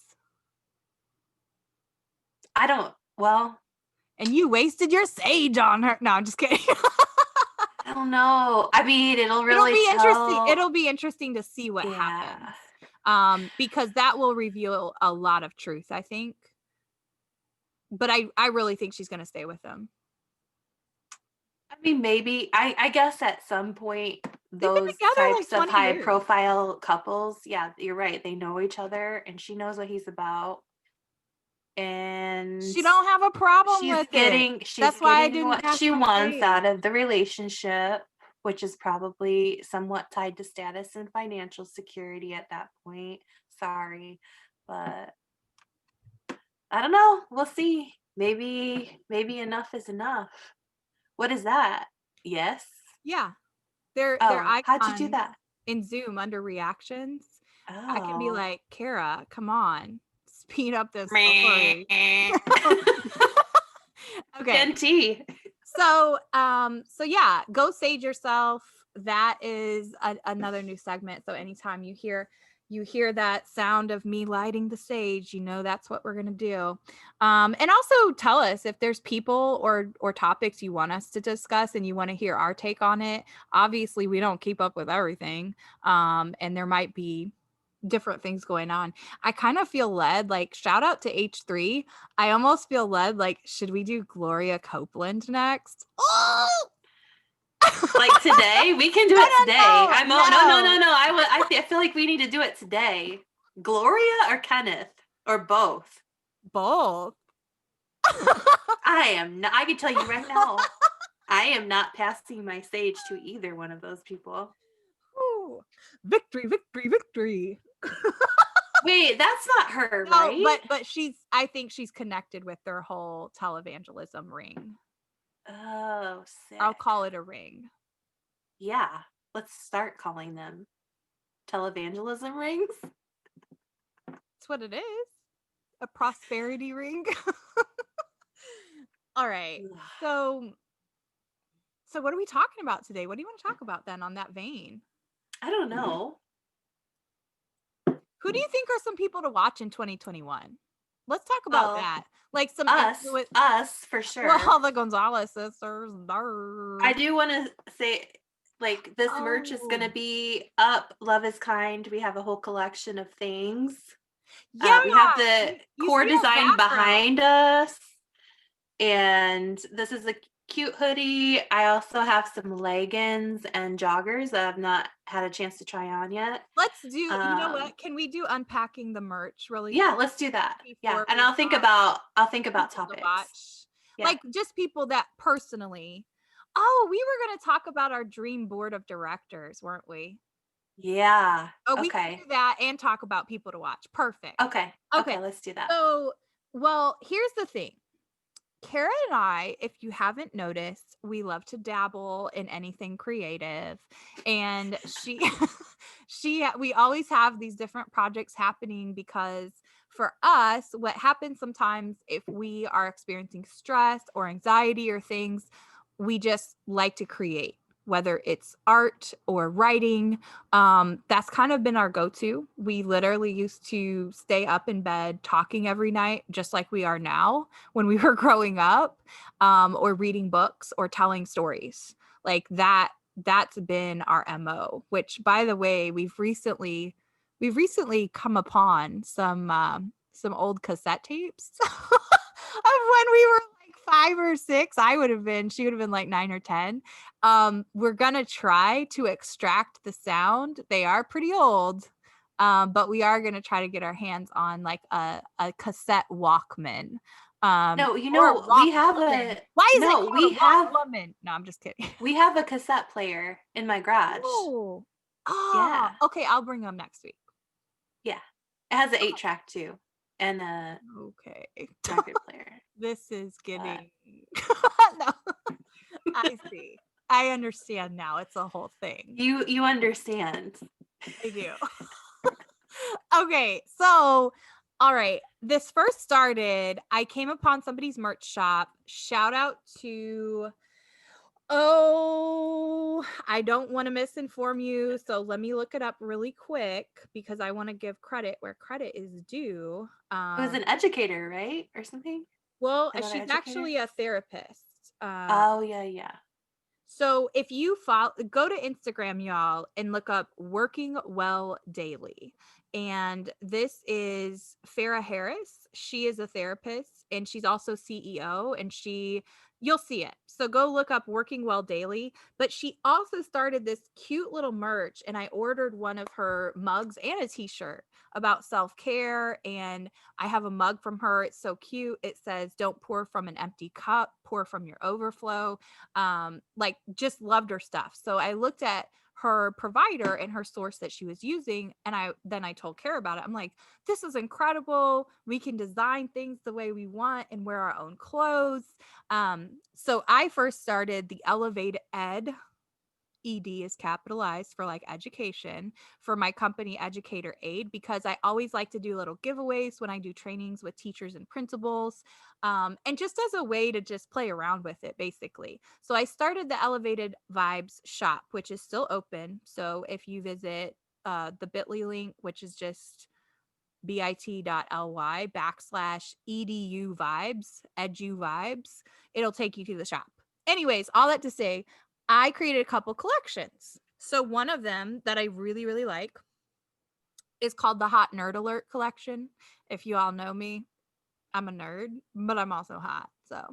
I don't, well. And you wasted your sage on her. No, I'm just kidding. I don't know. I mean, it'll be interesting. It'll be interesting to see what happens. Because that will reveal a lot of truth, I think. But I really think she's going to stay with him. I mean, maybe. I guess at some point, They've been those together types like of 20 high years. profile couples, yeah, you're right. They know each other and she knows what he's about. And she don't have a problem with it. She's why I getting didn't what pass she my wants sage. out of the relationship, which is probably somewhat tied to status and financial security at that point. Sorry, but I don't know. We'll see. Maybe enough is enough. What is that? Yes. Yeah. Their How'd you do icon that? in Zoom under reactions. I can be Oh. like, Kara, come on. Speed up this story. Okay. NT. So yeah, go sage yourself. That is another new segment. So anytime you hear that sound of me lighting the sage, that's what we're gonna do. And also tell us if there's people or topics you want us to discuss and you want to hear our take on it. Obviously, we don't keep up with everything, and there might be different things going on. I kind of feel led, like, shout out to H3. I almost feel led, like, should we do Gloria Copeland next? Oh! Like today? We can do it today. No. I feel like we need to do it today. Gloria or Kenneth? Or both? Both. I can tell you right now, I am not passing my sage to either one of those people. Ooh. Victory, victory, victory. Wait, that's not her, No, right? but I think she's connected with their whole televangelism ring. Oh, sick. I'll call it a ring. Yeah, let's start calling them televangelism rings. That's what it is. A prosperity ring. All right. So what are we talking about today? What do you want to talk about then on that vein? I don't know. Who do you think are some people to watch in 2021? Let's talk about that. Like some us for sure. Well, the Gonzalez sisters. I do want to say, like, this merch is going to be up. Love is Kind. We have a whole collection of things. Yeah, we have the core design behind us. And this is a cute hoodie. I also have some leggings and joggers that I've not had a chance to try on yet. Let's do, you know what? Can we do unpacking the merch really quick? Yeah, let's do that. Yeah, and I'll think about topics. Yeah. Like just people that personally. Oh, we were going to talk about our dream board of directors, weren't we? Yeah. Oh, we can do that and talk about people to watch. Perfect. Okay, let's do that. So, well, here's the thing. Kara and I, if you haven't noticed, we love to dabble in anything creative. And we always have these different projects happening because for us, what happens sometimes if we are experiencing stress or anxiety or things, we just like to create, whether it's art or writing. That's kind of been our go-to. We literally used to stay up in bed talking every night, just like we are now when we were growing up, or reading books or telling stories. Like that that's been our MO, which by the way, we've recently come upon some old cassette tapes of when we were like 5 or 6. She would have been like 9 or 10. We're gonna try to extract the sound. They are pretty old. But we are gonna try to get our hands on like a cassette Walkman. No, Or a we Walk have woman. a Why isn't it no, called a Walk woman? No, I'm just kidding. we have a cassette player in my garage. Oh. Ah, Yeah. okay, I'll bring them next week. Yeah. It has an 8-track too and a Okay. record player. This is But getting no. I see. I understand now. It's a whole thing. you understand. I do. Okay, so all right. This first started, I came upon somebody's merch shop. Shout out to I don't want to misinform you, so let me look it up really quick because I want to give credit where credit is due. It was an educator, right? Or something? Well, Another she's educator? actually a therapist. Oh, yeah, yeah. So if you go to Instagram, y'all, and look up Working Well Daily. And this is Farrah Harris. She is a therapist and she's also CEO, and you'll see it. So go look up Working Well Daily. But she also started this cute little merch, and I ordered one of her mugs and a t-shirt about self-care. And I have a mug from her. It's so cute. It says, "Don't pour from an empty cup, pour from your overflow." Like, just loved her stuff. So I looked at her provider and her source that she was using, and I told Kara about it. I'm like, this is incredible. We can design things the way we want and wear our own clothes. So I first started the Elevate Ed. ED is capitalized for like education, for my company Educator Aid, because I always like to do little giveaways when I do trainings with teachers and principals, and just as a way to just play around with it, basically. So I started the Elevated Vibes shop, which is still open. So if you visit the bit.ly link, which is just bit.ly/edu vibes, edu vibes, it'll take you to the shop. Anyways, all that to say, I created a couple collections. So one of them that I really, really like is called the Hot Nerd Alert collection. If you all know me, I'm a nerd, but I'm also hot. So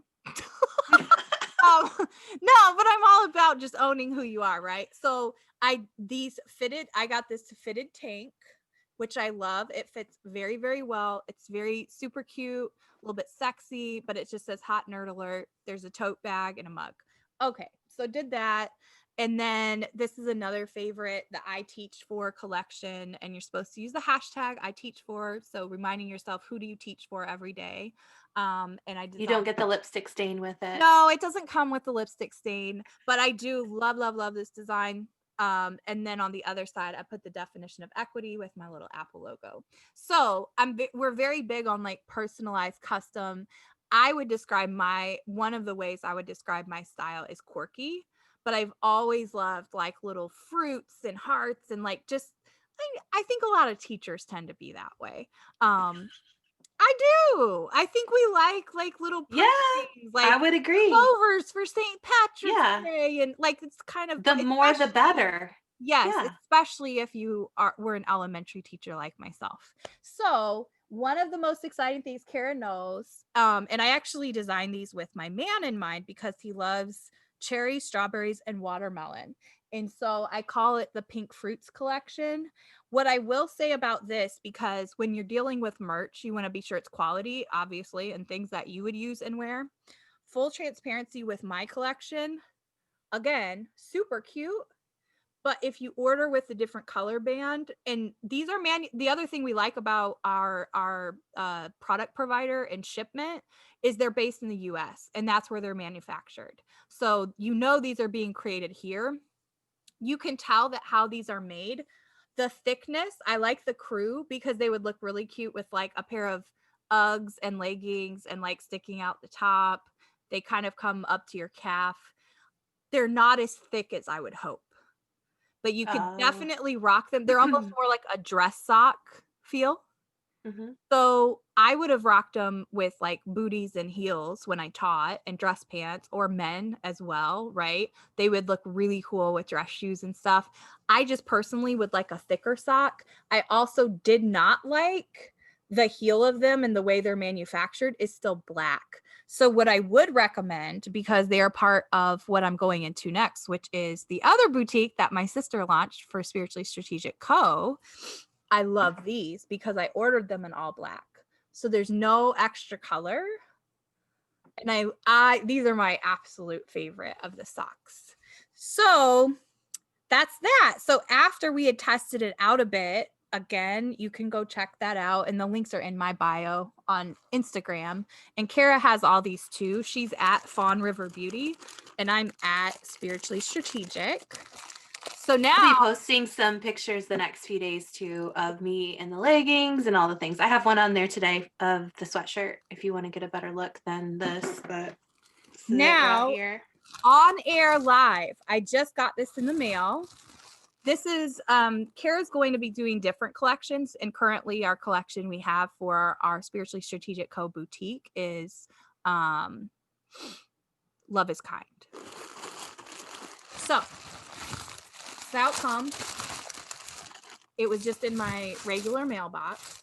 no, but I'm all about just owning who you are, right? So I got this fitted tank, which I love. It fits very, very well. It's very super cute, a little bit sexy, but it just says Hot Nerd Alert. There's a tote bag and a mug. Okay, so did that. And then this is another favorite, the I Teach For collection. And you're supposed to use the hashtag I Teach For. So reminding yourself, who do you teach for every day? And I You don't designed. get the lipstick stain with it. No, it doesn't come with the lipstick stain, but I do love, love, love this design. And then on the other side, I put the definition of equity with my little Apple logo. So we're very big on like personalized custom. I would describe one of the ways I would describe my style is quirky, but I've always loved like little fruits and hearts and like just, I think a lot of teachers tend to be that way. I do. I think we like little Yeah, pretty things, I like would agree. clovers for St. Patrick's Yeah. Day, and like it's kind of The more the especially, better. yes, Yeah. especially if we're an elementary teacher like myself. So one of the most exciting things Kara knows, and I actually designed these with my man in mind because he loves cherries, strawberries, and watermelon. And so I call it the Pink Fruits collection. What I will say about this, because when you're dealing with merch, you want to be sure it's quality, obviously, and things that you would use and wear. Full transparency with my collection, again, super cute. But if you order with a different color band, and these are the other thing we like about our product provider and shipment is they're based in the US, and that's where they're manufactured. So these are being created here. You can tell that how these are made. The thickness, I like the crew because they would look really cute with like a pair of Uggs and leggings and like sticking out the top. They kind of come up to your calf. They're not as thick as I would hope, but you could Oh. definitely rock them. They're almost more like a dress sock feel. So I would have rocked them with like booties and heels when I taught, and dress pants, or men as well, right? They would look really cool with dress shoes and stuff. I just personally would like a thicker sock. I also did not like the heel of them, and the way they're manufactured is still black. So what I would recommend, because they are part of what I'm going into next, which is the other boutique that my sister launched for Spiritually Strategic Co., I love these because I ordered them in all black. So there's no extra color. And I these are my absolute favorite of the socks. So that's that. So after we had tested it out a bit, again, you can go check that out. And the links are in my bio on Instagram. And Kara has all these too. She's at Fawn River Beauty, and I'm at Spiritually Strategic. So now I'll be posting some pictures the next few days too of me in the leggings and all the things. I have one on there today of the sweatshirt if you want to get a better look than this, but now right here. On air live, I just got this in the mail. This is Kara's going to be doing different collections, and currently our collection we have for our Spiritually Strategic Co boutique is Love is Kind. So the outcome, it was just in my regular mailbox.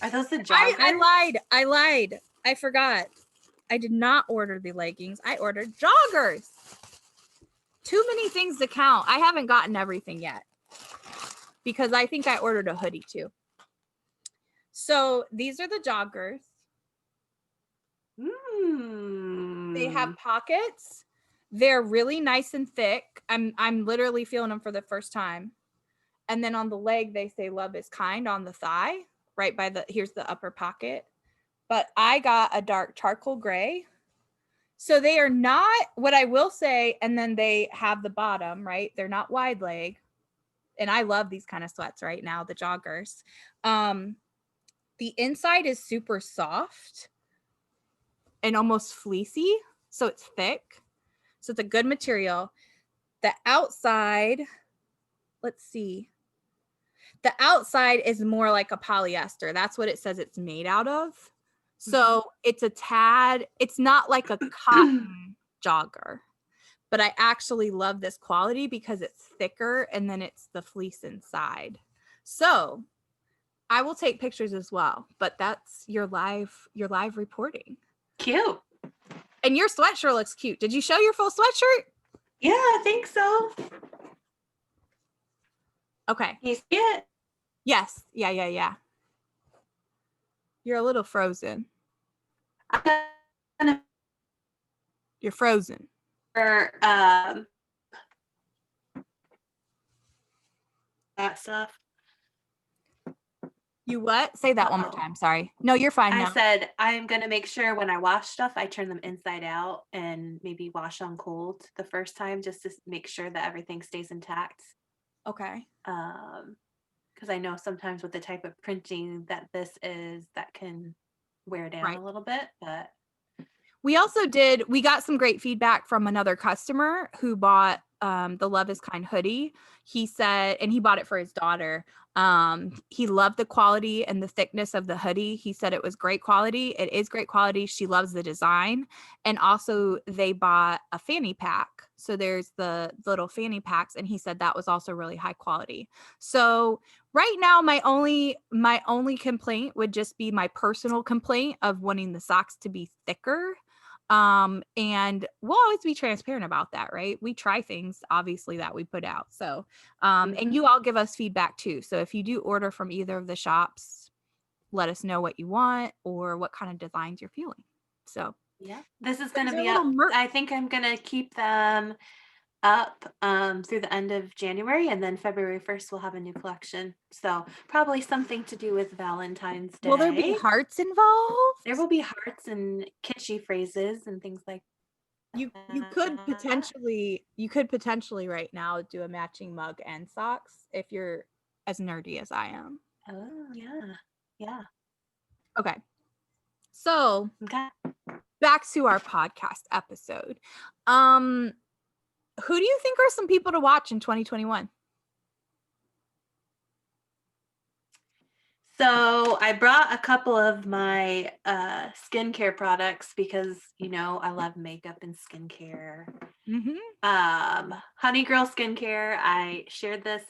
Are those the joggers? I lied. I forgot. I did not order the leggings. I ordered joggers. Too many things to count. I haven't gotten everything yet because I think I ordered a hoodie too. So these are the joggers. They have pockets. They're really nice and thick. I'm literally feeling them for the first time. And then on the leg, they say Love is Kind on the thigh, right by here's the upper pocket. But I got a dark charcoal gray. So they are not, what I will say, and then they have the bottom, right? They're not wide leg. And I love these kind of sweats right now, the joggers. The inside is super soft and almost fleecy. So it's thick. So it's a good material. The outside, let's see. The outside is more like a polyester. That's what it says it's made out of. So it's a tad, it's not like a cotton jogger, but I actually love this quality because it's thicker and then it's the fleece inside. So I will take pictures as well, but that's your live reporting. Cute. And your sweatshirt looks cute. Did you show your full sweatshirt? Yeah, I think so. Okay. You see it? Yes. Yeah. You're a little frozen. You're frozen. That stuff. You what? Say that one more time. Sorry. No, you're fine now. I said I'm going to make sure when I wash stuff, I turn them inside out and maybe wash on cold the first time just to make sure that everything stays intact. Okay. Because I know sometimes with the type of printing that this is, that can wear down a little bit, but we got some great feedback from another customer who bought the Love is Kind hoodie. He said, and he bought it for his daughter. He loved the quality and the thickness of the hoodie. He said it was great quality. It is great quality. She loves the design. And also they bought a fanny pack. So there's the little fanny packs. And he said that was also really high quality. So right now, my only complaint would just be my personal complaint of wanting the socks to be thicker. And we'll always be transparent about that, right? We try things obviously that we put out. So, and you all give us feedback too. So if you do order from either of the shops, let us know what you want or what kind of designs you're feeling. So yeah, this is going to be up. I think I'm going to keep them up through the end of January, and then February 1st we'll have a new collection. So probably something to do with Valentine's Day. Will there be hearts involved? There will be hearts and kitschy phrases and things like that. You could potentially right now do a matching mug and socks if you're as nerdy as I am. Oh yeah. Okay. So back to our podcast episode. Who do you think are some people to watch in 2021? So I brought a couple of my skincare products because, I love makeup and skincare. Mm-hmm. Honey Girl Skincare. I shared this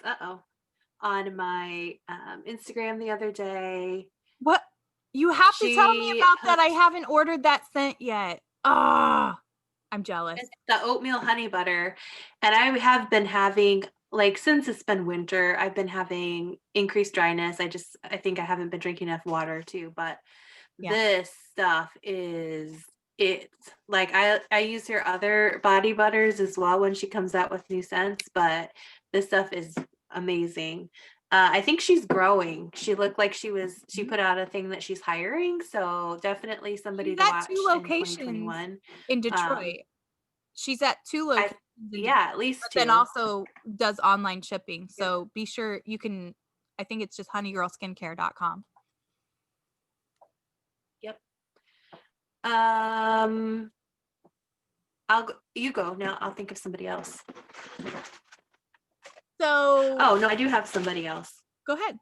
on my Instagram the other day. What? You have to tell me She about that. I hooked haven't ordered that scent yet. Ah, I'm jealous. It's the oatmeal honey butter. And I have been having, like, since it's been winter, I've been having increased dryness. I think I haven't been drinking enough water too, but Yeah. this stuff is it. Like, I use her other body butters as well when she comes out with new scents, but this stuff is amazing. I think she's growing. She looked like she Mhm. put out a thing that she's hiring. So definitely somebody She's to at 2 watch in locations 2021. in Um, Detroit. She's at 2 I locations in Detroit, Yeah, at but least then 2. also does online shipping. Yep. So be sure you can, I think it's just honeygirlskincare.com. Yep. You go now. I'll think of somebody else. So Oh, no, I do have somebody else. go ahead.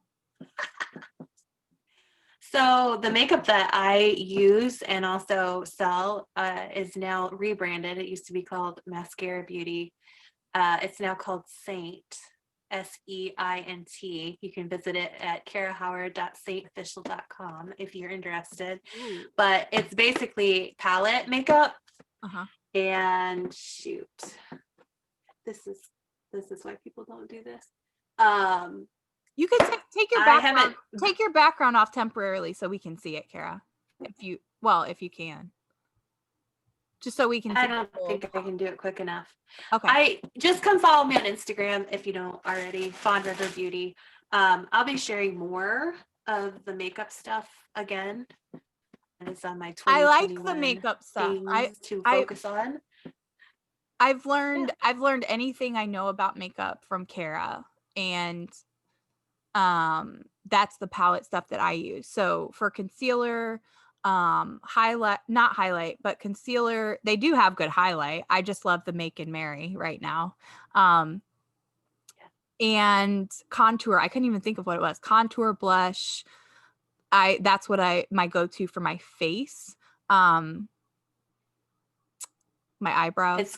So the makeup that I use and also sell is now rebranded. It used to be called Mascara Beauty. It's now called Saint, SEINT. You can visit it at karahoward.saintofficial.com if you're interested. Ooh. But it's basically palette makeup. Uh-huh. And shoot, this is why people don't do this. Um, You could take your I haven't. background off temporarily so we can see it, Kara. If you can. Just so we can I see don't the whole think I can do it quick enough. Okay. I just come follow me on Instagram if you don't already. Fawn River Beauty. I'll be sharing more of the makeup stuff again. And it's on my I like the 2021 makeup stuff. things to I focus on. I've Yeah. learned anything I know about makeup from Kara, and that's the palette stuff that I use. So for concealer, highlight, not highlight, but concealer, they do have good highlight. I just love the Make and Mary right now. And contour, I couldn't even think of what it was. Contour, blush. That's what my go-to for my face. My eyebrows. It's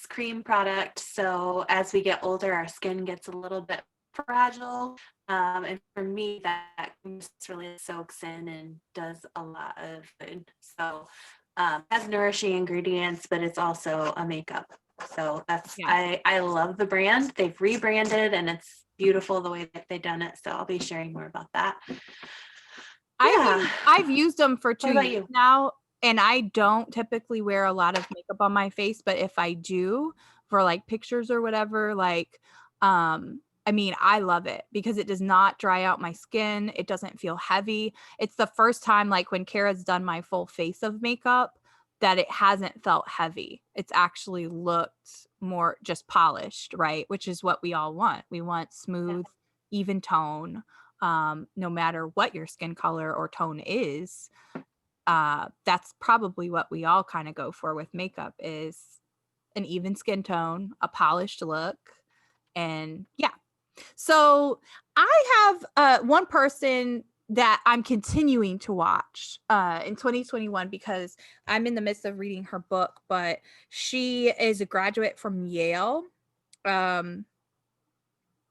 cream product. So as we get older, our skin gets a little bit fragile. And for me, that just really soaks in and does a lot of good. So has nourishing ingredients, but it's also a makeup. So Yeah. I love the brand. They've rebranded and it's beautiful the way that they've done it. So I'll be sharing more about that. Yeah. I've used them for 2 What about years you? now, and I don't typically wear a lot of makeup on my face, but if I do for like pictures or whatever, like I mean, I love it because it does not dry out my skin. It doesn't feel heavy. It's the first time, like when Kara's done my full face of makeup, that it hasn't felt heavy. It's actually looked more just polished, right? Which is what we all want. We want smooth, even tone. No matter what your skin color or tone is, that's probably what we all kind of go for with makeup is an even skin tone, a polished look. And yeah. So I have one person that I'm continuing to watch in 2021 because I'm in the midst of reading her book, but she is a graduate from Yale. Um,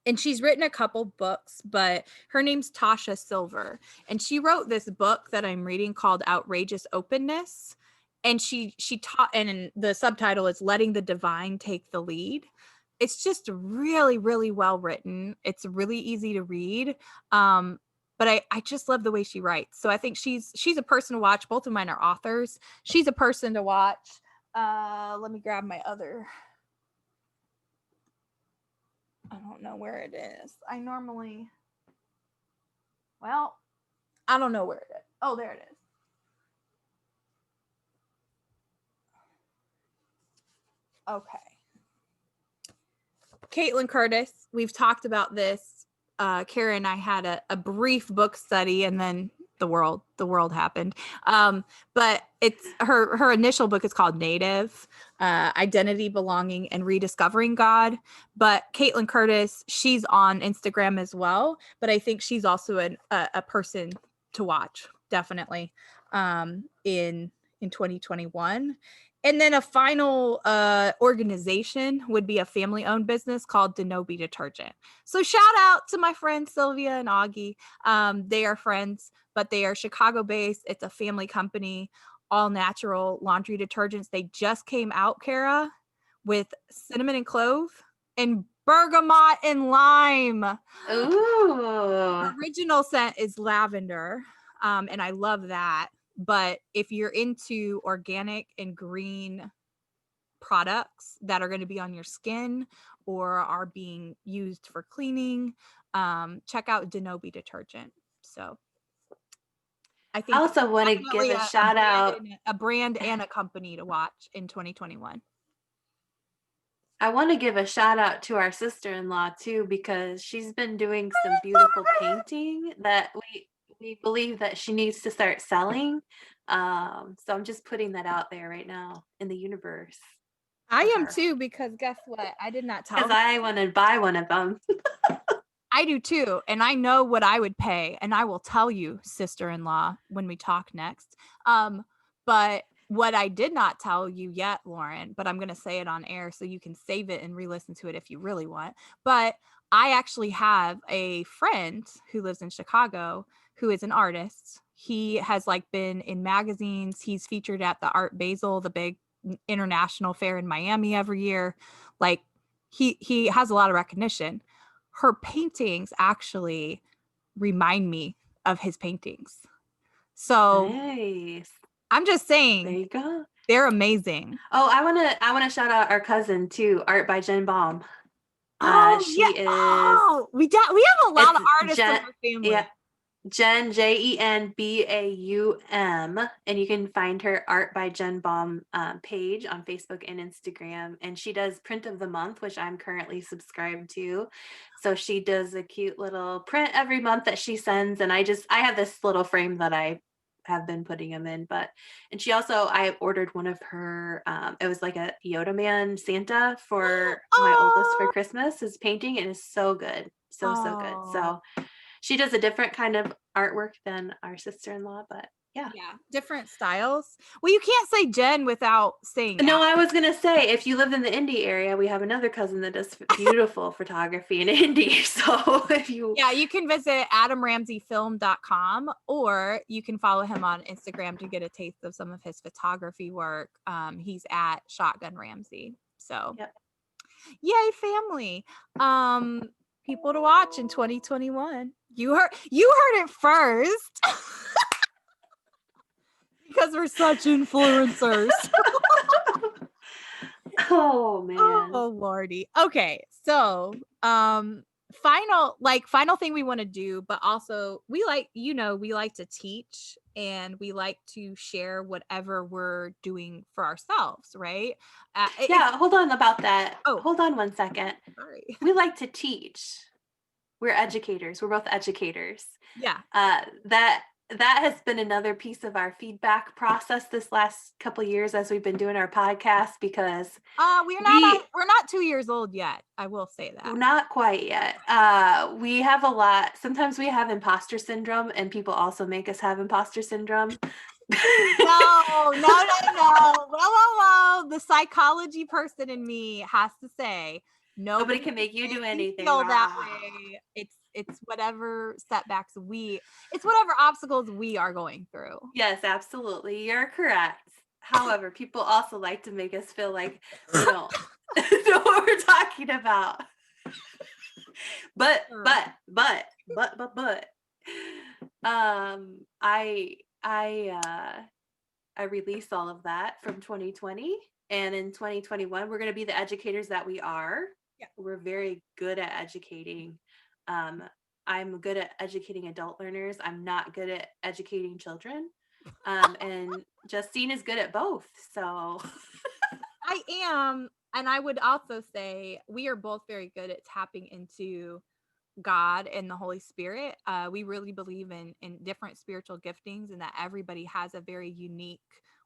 and she's written a couple books, but her name's Tasha Silver, and she wrote this book that I'm reading called Outrageous Openness. And she taught, and the subtitle is Letting the Divine Take the Lead. It's just really, really well written. It's really easy to read. But I just love the way she writes. So I think she's a person to watch. Both of mine are authors. She's a person to watch. Let me grab my other. I don't know where it is. I don't know where it is. Oh, there it is. Okay. Caitlin Curtis, we've talked about this. Kara and I had a brief book study, and then the world happened. But it's her initial book is called Native, Identity, Belonging, and Rediscovering God. But Caitlin Curtis, she's on Instagram as well, but I think she's also a person to watch, definitely, in 2021. And then a final organization would be a family-owned business called Denobi Detergent. So shout out to my friends Sylvia and Augie. They are friends, but they are Chicago-based. It's a family company, all natural laundry detergents. They just came out, Kara, with cinnamon and clove and bergamot and lime. Ooh. Original scent is lavender, and I love that. But if you're into organic and green products that are going to be on your skin or are being used for cleaning, check out Denobi Detergent. So I I think also want to give definitely a shout out. a brand and a company to watch in 2021. I want to give a shout out to our sister-in-law too, because she's been doing some beautiful painting that we believe that she needs to start selling. So I'm just putting that out there right now in the universe I for am her, too, because guess what? I did not tell because her. I want to buy one of them. I do too. And I know what I would pay. And I will tell you, sister-in-law, when we talk next. But what I did not tell you yet, Lauren, but I'm going to say it on air so you can save it and re-listen to it if you really want. But I actually have a friend who lives in Chicago who is an artist. He has like been in magazines. He's featured at the Art Basel, the big international fair in Miami every year. Like he has a lot of recognition. Her paintings actually remind me of his paintings. So Nice. I'm just There saying you go. they're amazing. Oh, I wanna shout out our cousin too, Art by Jen Baum. Oh yeah. She is Oh, we have a lot of it's artists in Jen, our family. yeah, Jen, Jenbaum, and you can find her Art by Jen Baum page on Facebook and Instagram. And she does Print of the Month, which I'm currently subscribed to. So she does a cute little print every month that she sends. And I have this little frame that I have been putting them in. And she also, I ordered one of her, it was like a Yoda Man Santa for my oldest for Oh, Christmas. His painting, it is so good. So good. oh. So she does a different kind of artwork than our sister-in-law, but yeah. Yeah, different styles. Well, you can't say Jen without saying No, I Ashley. was gonna say, if you live in the Indy area, we have another cousin that does beautiful photography in Indy. So if you, Yeah, you can visit adamramseyfilm.com, or you can follow him on Instagram to get a taste of some of his photography work. He's at Shotgun Ramsey. So yep. yay, family. People to watch in 2021. You heard it first. Because we're such influencers. Oh man. Oh lordy. Okay, so final thing we want to do, but also we like to teach and we like to share whatever we're doing for ourselves, right? Yeah, hold on about that. Oh, Hold on one second. sorry. We like to teach. We're educators. We're both educators. Yeah. That has been another piece of our feedback process this last couple of years as we've been doing our podcast, because We're not 2 years old yet. I will say that. not quite yet. We have a lot. Sometimes we have imposter syndrome, and people also make us have imposter syndrome. No. Whoa. The psychology person in me has to say Nobody nobody can make you do anything feel that wrong. way. It's whatever it's whatever obstacles we are going through. Yes, absolutely. You're correct. However, people also like to make us feel like we don't know what we're talking about. But Sure. um I I I released all of that from 2020, and in 2021 we're going to be the educators that we are. Yeah. We're very good at educating. um I'm good at educating adult learners. I'm not good at educating children. And Justine is good at both. So I am, and I would also say we are both very good at tapping into God and the Holy Spirit. We really believe in different spiritual giftings, and that everybody has a very unique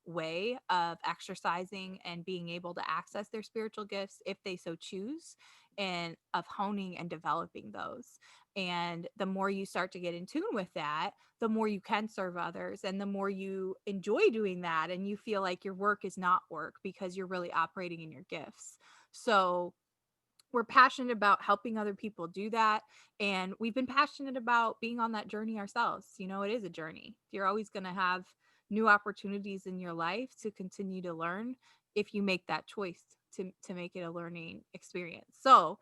way of exercising and being able to access their spiritual gifts if they so choose, and of honing and developing those. And the more you start to get in tune with that, the more you can serve others, and the more you enjoy doing that, and you feel like your work is not work because you're really operating in your gifts. So we're passionate about helping other people do that, and we've been passionate about being on that journey ourselves. You know, it is a journey. You're always going to have new opportunities in your life to continue to learn if you make that choice to make it a learning experience. So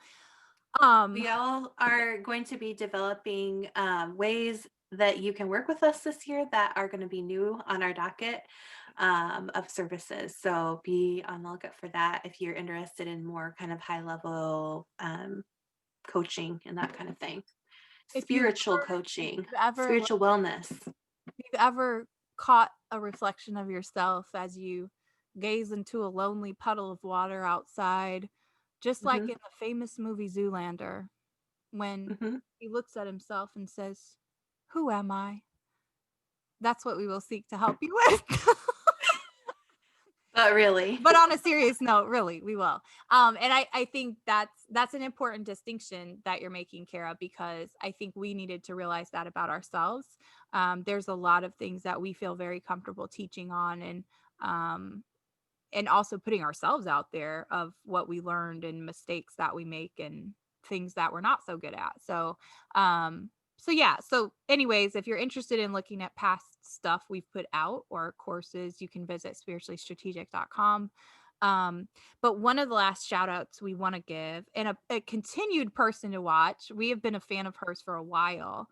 We all are going to be developing ways that you can work with us this year that are going to be new on our docket of services. So be on the lookout for that if you're interested in more kind of high level coaching and that kind of thing. if Spiritual coaching, you've ever spiritual wellness. if you've ever caught a reflection of yourself as you gaze into a lonely puddle of water outside, just like Hmm. in the famous movie Zoolander, when Hmm. he looks at himself and says, "Who am I?" That's what we will seek to help you with. But really, But on a serious note, really, we will. And I think that's an important distinction that you're making, Kara, because I think we needed to realize that about ourselves. There's a lot of things that we feel very comfortable teaching on, um, and also putting ourselves out there of what we learned and mistakes that we make and things that we're not so good at. So yeah, so anyways, if you're interested in looking at past stuff we've put out or courses, you can visit spirituallystrategic.com. But one of the last shout outs we want to give, and a continued person to watch, we have been a fan of hers for a while.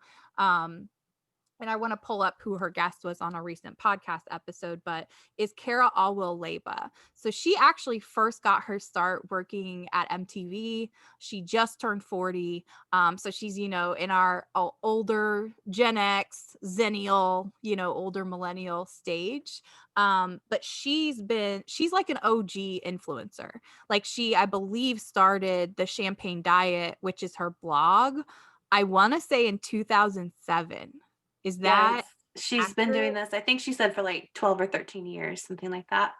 And I want to pull up who her guest was on a recent podcast episode, but is Kara Alwill Leba. So she actually first got her start working at MTV. She just turned 40. So she's, in our older Gen X, Zennial, older millennial stage. But she's like an OG influencer. Like I believe, started the Champagne Diet, which is her blog, I want to say in 2007. Is yes, that she's been doing accurate? this. I think she said for like 12 or 13 years, something like that.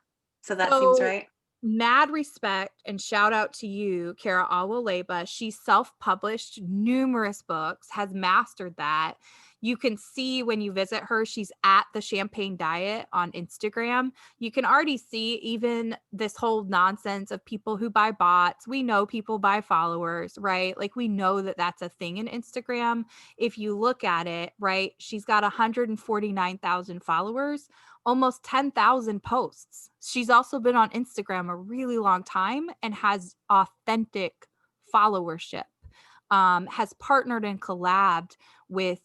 So that seems So right. mad respect and shout out to you, Kara Alwaleba. She self-published numerous books, has mastered that. You can see when you visit her, she's at the Champagne Diet on Instagram. You can already see even this whole nonsense of people who buy bots. We know people buy followers, right? Like, we know that that's a thing in Instagram. If you look at it, right, she's got 149,000 followers, almost 10,000 posts. She's also been on Instagram a really long time and has authentic followership. Has partnered and collabed with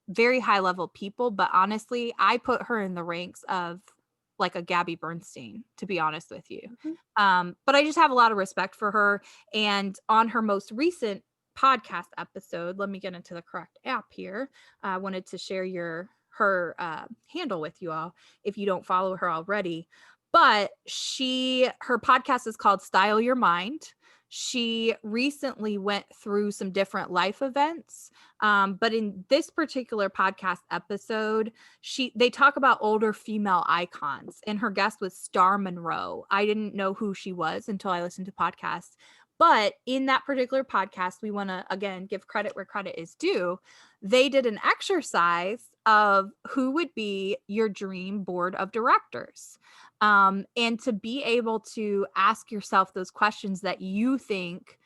very high level people, but honestly, I put her in the ranks of like a Gabby Bernstein, to be honest with you. Mhm. But I just have a lot of respect for her. And on her most recent podcast episode, let me get into the correct app here. I wanted to share her handle with you all if you don't follow her already. But her podcast is called Style Your Mind. She recently went through some different life events, but in this particular podcast episode, they talk about older female icons, and her guest was Star Monroe. I didn't know who she was until I listened to podcasts. But in that particular podcast, we want to, again, give credit where credit is due. They did an exercise of who would be your dream board of directors. And to be able to ask yourself those questions that you think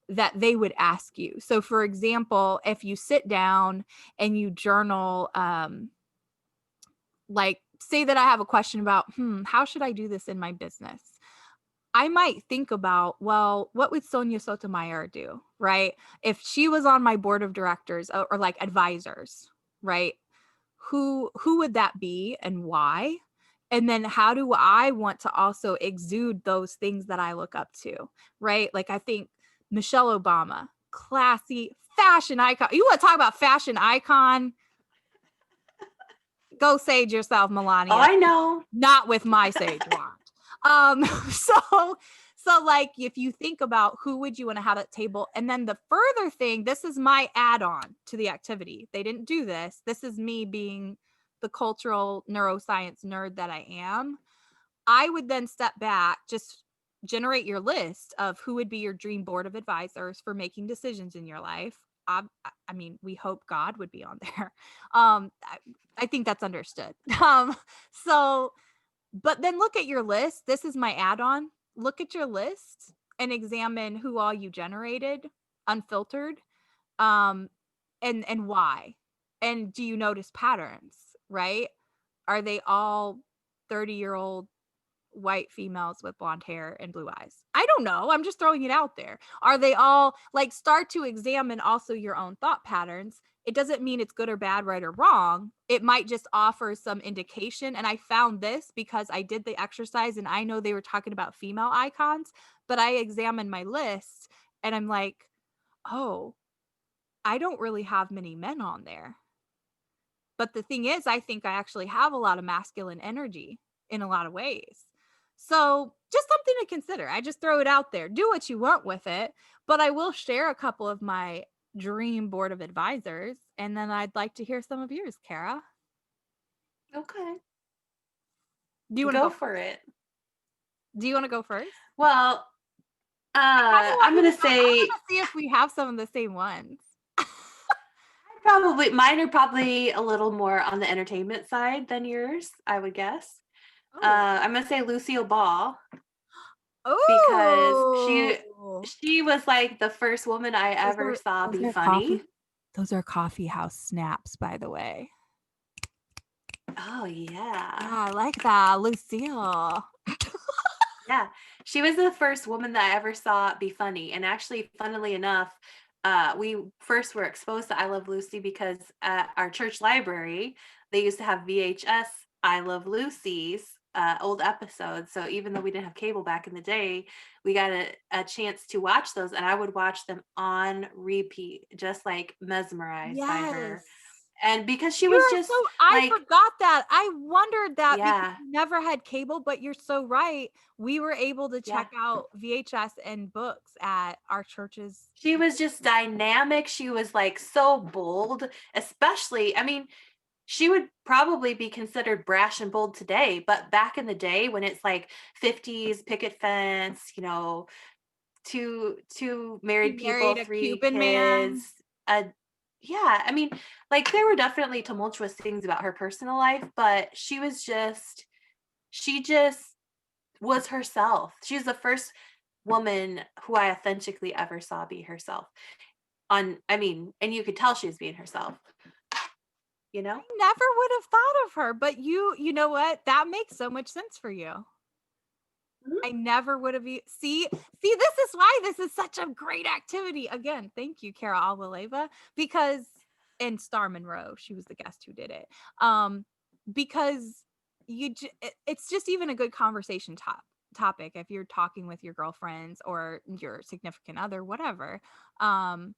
that they would ask you. So, for example, if you sit down and you journal, like, say that I have a question about, how should I do this in my business? I might think about, well, what would Sonia Sotomayor do, right? If she was on my board of directors, or like advisors, right? Who would that be and why? And then how do I want to also exude those things that I look up to, right? Like, I think Michelle Obama, classy fashion icon. You want to talk about fashion icon? Go sage yourself, Oh, Melania. I know. Not with my sage wand. Um, so So like if you think about who would you want to have at the table, and then the further thing, this is my add-on to the activity. They didn't do this. This is me being the cultural neuroscience nerd that I am. I would then step back, just generate your list of who would be your dream board of advisors for making decisions in your life. I mean, we hope God would be on there. I think that's understood. So, but then look at your list. This is my add-on. Look at your list and examine who all you generated, unfiltered, um, and why. And do you notice patterns, right? Are they all 30-year-old white females with blonde hair and blue eyes? I don't know. I'm just throwing it out there. Are they all like, start to examine also your own thought patterns? It doesn't mean it's good or bad, right or wrong. It might just offer some indication. And I found this because I did the exercise and I know they were talking about female icons, but I examined my list and I'm like, oh, I don't really have many men on there. But the thing is, I think I actually have a lot of masculine energy in a lot of ways. So just something to consider. I just throw it out there. Do what you want with it. But I will share a couple of my dream board of advisors. And then I'd like to hear some of yours, Kara. Okay. Do you want to Go go for first? it. Do you want to go first? Well, I kind of want I'm you gonna to go. I want say to see if we have some of the same ones. probably mine are probably a little more on the entertainment side than yours, I would guess. Oh. I'm gonna say Lucille Ball because Oh. she was like the first woman I ever saw Those be are funny. those are coffee house snaps, by the way. Oh Yeah, yeah. I like that, Lucille. Yeah. She was the first woman that I ever saw be funny. And actually, funnily enough, we first were exposed to I Love Lucy because at our church library, they used to have VHS I Love Lucy's old episodes. So even though we didn't have cable back in the day, we got a chance to watch those. And I would watch them on repeat, just like mesmerized by Yes. her. And because she You was are just so I like, forgot that. I wondered that because yeah, we never had cable, but you're so right. We were able to yeah. check out VHS and books at our church's. She was just dynamic. She was like so bold, especially, I mean, she would probably be considered brash and bold today, but back in the day when it's like 50s picket fence, two She married people, married a three Cuban man. kids, yeah, I mean, like there were definitely tumultuous things about her personal life, but she just was herself. She's the first woman who I authentically ever saw be herself. I mean, and you could tell she was being herself, you know? I never would have thought of her, but you know what? That makes so much sense for you. Mhm. I never would have see, this is why this is such a great activity. Again, thank you, Kara Alvaleva, because and Star Monroe, she was the guest who did it. Because it's just even a good conversation topic if you're talking with your girlfriends or your significant other, whatever. Um,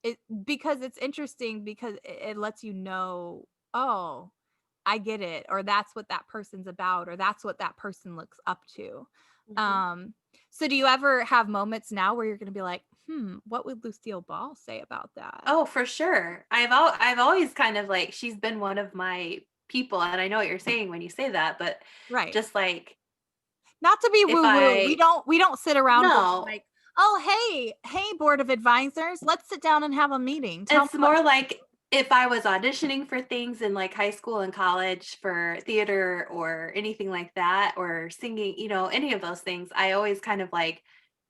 it because it's interesting because it lets you know, oh, I get it, or that's what that person's about, or that's what that person looks up to. Mhm. Um, so do you ever have moments now where you're gonna be like, what would Lucille Ball say about that? Oh, for sure. I've always kind of like she's been one of my people, and I know what you're saying when you say that, but Right. just like Not to be if woo woo. We I don't sit around going no, like, oh hey board of advisors, let's sit down and have a meeting. Tell me it's what. more like if I was auditioning for things in like high school and college for theater or anything like that, or singing, any of those things, I always kind of like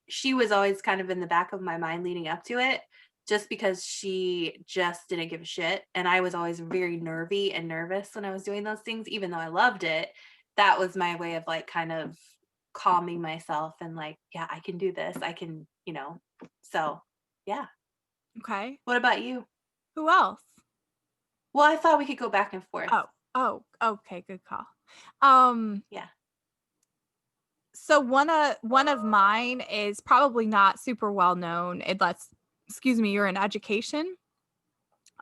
she was always kind of in the back of my mind leading up to it, just because she just didn't give a shit. And I was always very nervy and nervous when I was doing those things, even though I loved it. That was my way of like kind of calming myself and like, yeah, I can do this. I can, so yeah. Okay. What about you? Who else? Well, I thought we could go back and forth. Oh, okay, good call. Um, Yeah. so one of mine is probably not super well known. It lets, excuse me, you're in education.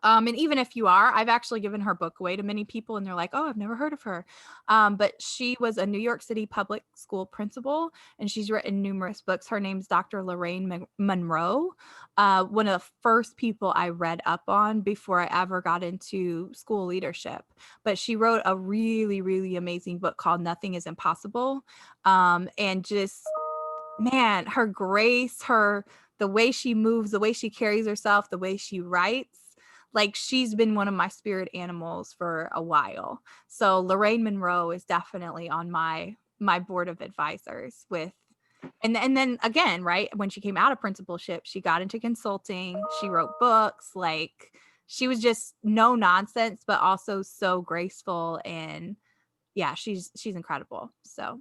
And even if you are, I've actually given her book away to many people and they're like, oh, I've never heard of her. But she was a New York City public school principal and she's written numerous books. Her name's Dr. Lorraine Monroe. One of the first people I read up on before I ever got into school leadership. But she wrote a really, really amazing book called Nothing is Impossible. And just, man, her grace, the way she moves, the way she carries herself, the way she writes, like she's been one of my spirit animals for a while. So Lorraine Monroe is definitely on my board of advisors with, and then again, right, when she came out of principalship, she got into consulting, she wrote books, like she was just no nonsense, but also so graceful, and yeah, she's incredible. So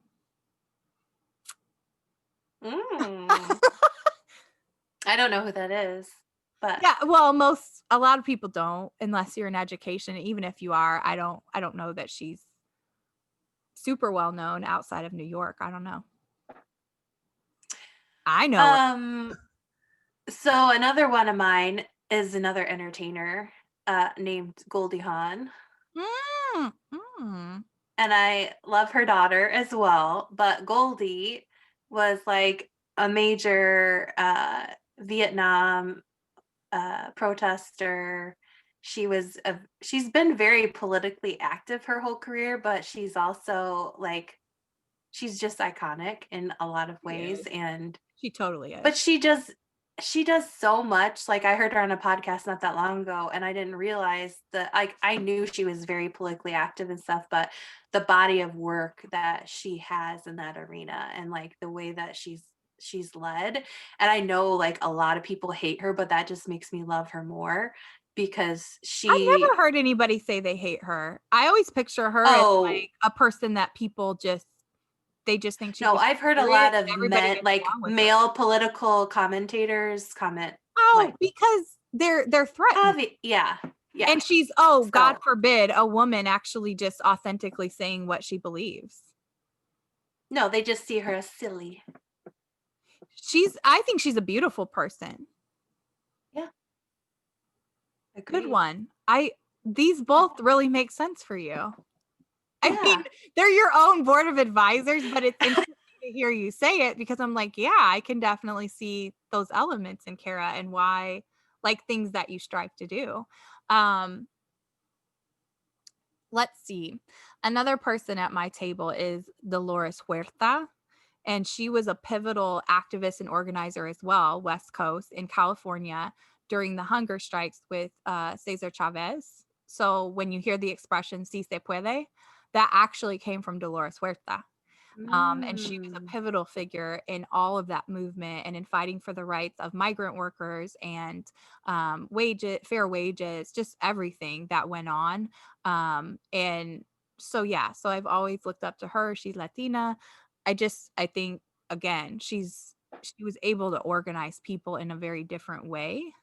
I don't know who that is, but yeah, well, a lot of people don't, unless you're in education. Even if you are, I don't know that she's super well known outside of New York. I don't know. I know her. So another one of mine is another entertainer named Goldie Hawn. And I love her daughter as well. But Goldie was like a major Vietnam protester. She's been very politically active her whole career, but she's also like she's just iconic in a lot of ways. And She totally is. but she does so much. Like I heard her on a podcast not that long ago and I didn't realize that, like, I knew she was very politically active and stuff, but the body of work that she has in that arena and like the way that she's led. And I know like a lot of people hate her, but that just makes me love her more because I've she never heard anybody say they hate her. I always picture her as oh like a person that people just think she's no, I've heard a serious lot of and everybody men, gets like along with her. male political commentators comment Oh, like because they're threatened. yeah, yeah. And she's, oh, God So forbid, a woman actually just authentically saying what she believes. no, they just see her as silly. I think she's a beautiful person. Yeah. Good Agreed. one. These both really make sense for you. I mean, Yeah. they're your own board of advisors, but it's interesting to hear you say it because I'm like, yeah, I can definitely see those elements in Kara and why, like, things that you strive to do. Let's see. Another person at my table is Dolores Huerta, and she was a pivotal activist and organizer as well, West Coast in California during the hunger strikes with Cesar Chavez. So when you hear the expression "si se puede," that actually came from Dolores Huerta. And she was a Mm. pivotal figure in all of that movement and in fighting for the rights of migrant workers and fair wages, just everything that went on. And so, yeah, so I've always looked up to her. She's Latina. I think, again, she was able to organize people in a very different way.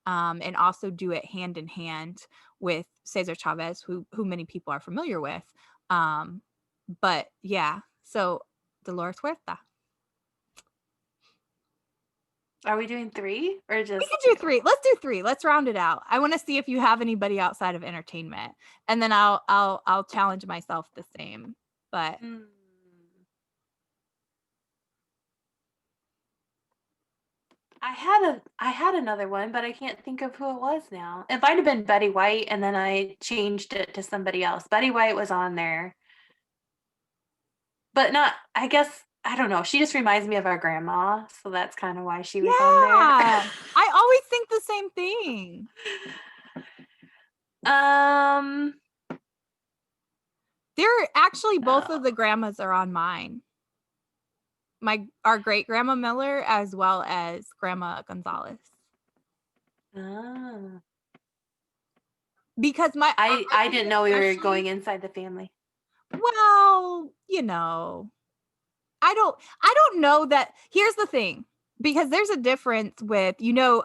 And also do it hand in hand with Cesar Chavez, who many people are familiar with. But yeah, so Dolores Huerta. Are we doing 3 or We just can 2? do 3. Let's do 3. Let's round it out. I want to see if you have anybody outside of entertainment, and then I'll challenge myself the same. But Mm. I had another one, but I can't think of who it was now. It might have been Betty White, and then I changed it to somebody else. Betty White was on there, but not. I guess I don't know. She just reminds me of our grandma, so that's kind of why she was on there. yeah, I always think the same thing. um. They're actually both of the grandmas are on mine. Our great grandma Miller as well as Grandma Gonzalez. Ah. Because I think didn't know we were especially, going inside the family. well, I don't know that. Here's the thing, because there's a difference with,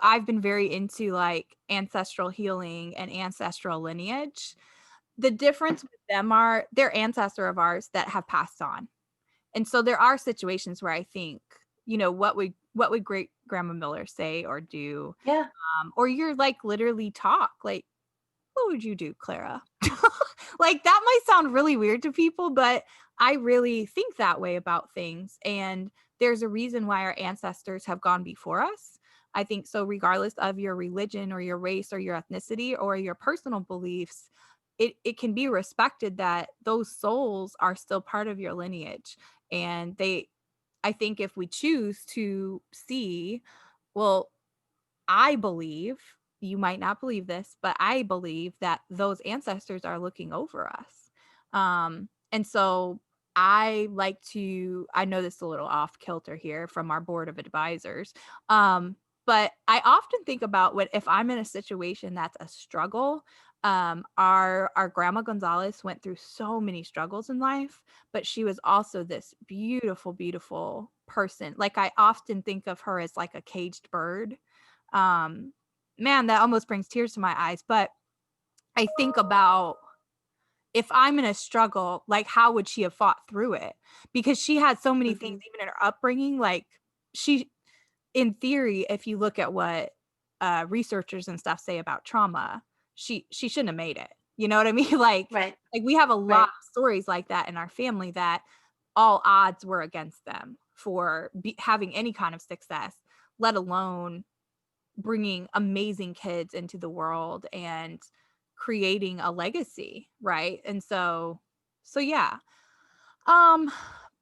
I've been very into like ancestral healing and ancestral lineage. The difference with them are they're ancestor of ours that have passed on. And so there are situations where I think, what would great grandma Miller say or do? Yeah. Or you're like literally talk like what would you do, Clara? Like, that might sound really weird to people, but I really think that way about things. And there's a reason why our ancestors have gone before us. I think so, regardless of your religion or your race or your ethnicity or your personal beliefs, it can be respected that those souls are still part of your lineage. And I think if we choose to see, well, I believe, you might not believe this, but I believe that those ancestors are looking over us. And so I know this is a little off kilter here from our board of advisors. But I often think about what if I'm in a situation that's a struggle. Our grandma Gonzalez went through so many struggles in life, but she was also this beautiful, beautiful person. Like, I often think of her as like a caged bird. um Man, that almost brings tears to my eyes. But I think about, if I'm in a struggle, like, how would she have fought through it? Because she had so many things Mhm. even in her upbringing. Like, she, in theory, if you look at what researchers and stuff say about trauma, she shouldn't have made it. You know what I mean? Right. Like we have a lot Right. of stories like that in our family, that all odds were against them for having any kind of success, let alone bringing amazing kids into the world and creating a legacy, right? And so yeah. um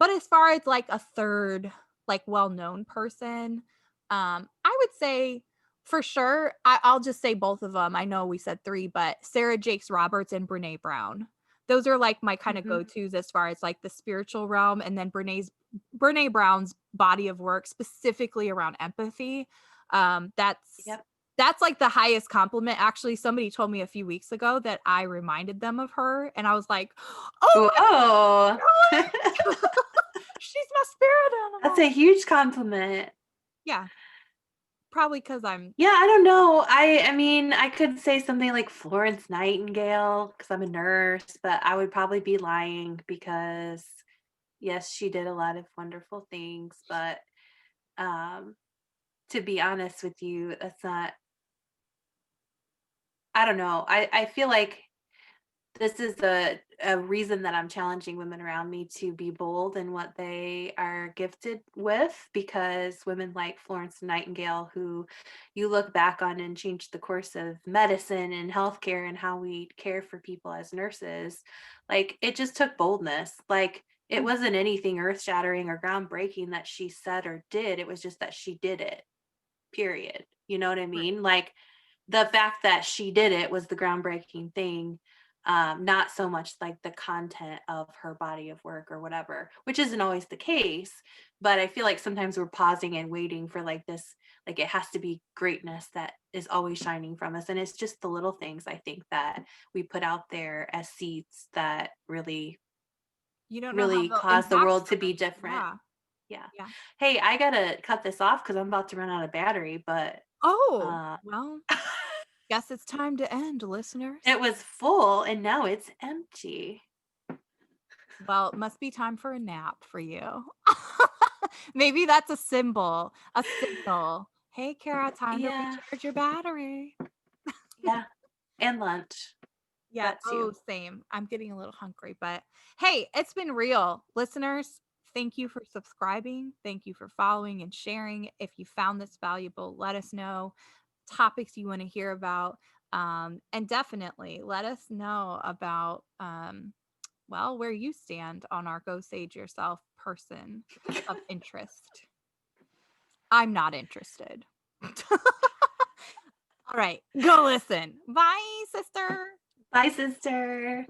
but as far as like a third, like, well-known person, I would say, for sure, I'll just say both of them. I know we said three, but Sarah Jakes Roberts and Brene Brown, those are like my kind of Mhm. go-tos as far as like the spiritual realm. And then Brene Brown's body of work specifically around empathy, that's Yep. like the highest compliment. Actually, somebody told me a few weeks ago that I reminded them of her, and I was like, oh Whoa. my god, she's my spirit That's animal. a huge compliment. Yeah, probably because I'm. Yeah, I don't know. I mean, I could say something like Florence Nightingale because I'm a nurse, but I would probably be lying because yes, she did a lot of wonderful things, but um to be honest with you, that's not, I don't know. I feel like this is a reason that I'm challenging women around me to be bold in what they are gifted with, because women like Florence Nightingale, who you look back on and changed the course of medicine and healthcare and how we care for people as nurses, like it just took boldness. Like it Mm, wasn't anything earth shattering or groundbreaking that she said or did. It was just that she did it, period. You know what I right. mean? Like the fact that she did it was the groundbreaking thing, not so much like the content of her body of work or whatever, which isn't always the case. But I feel like sometimes we're pausing and waiting for like this, like it has to be greatness that is always shining from us. And it's just the little things I think that we put out there as seeds that really, You don't know how really they'll cause the impact world to be someone. different. Yeah, Yeah. yeah. Hey, I gotta cut this off because I'm about to run out of battery, but Oh, uh well, guess it's time to end, listeners. it was full and now it's empty. Well, it must be time for a nap for you. Maybe that's a symbol, a signal. Hey, Kara, time to Yeah. recharge your battery. Yeah. And lunch. Yeah. That Oh, too. same. I'm getting a little hungry, but hey, it's been real. Listeners, thank you for subscribing. Thank you for following and sharing. If you found this valuable, let us know topics you want to hear about. And definitely let us know about, well, where you stand on our Go Sage Yourself person of interest. I'm not interested. All right, go listen. Bye, sister. Bye, sister.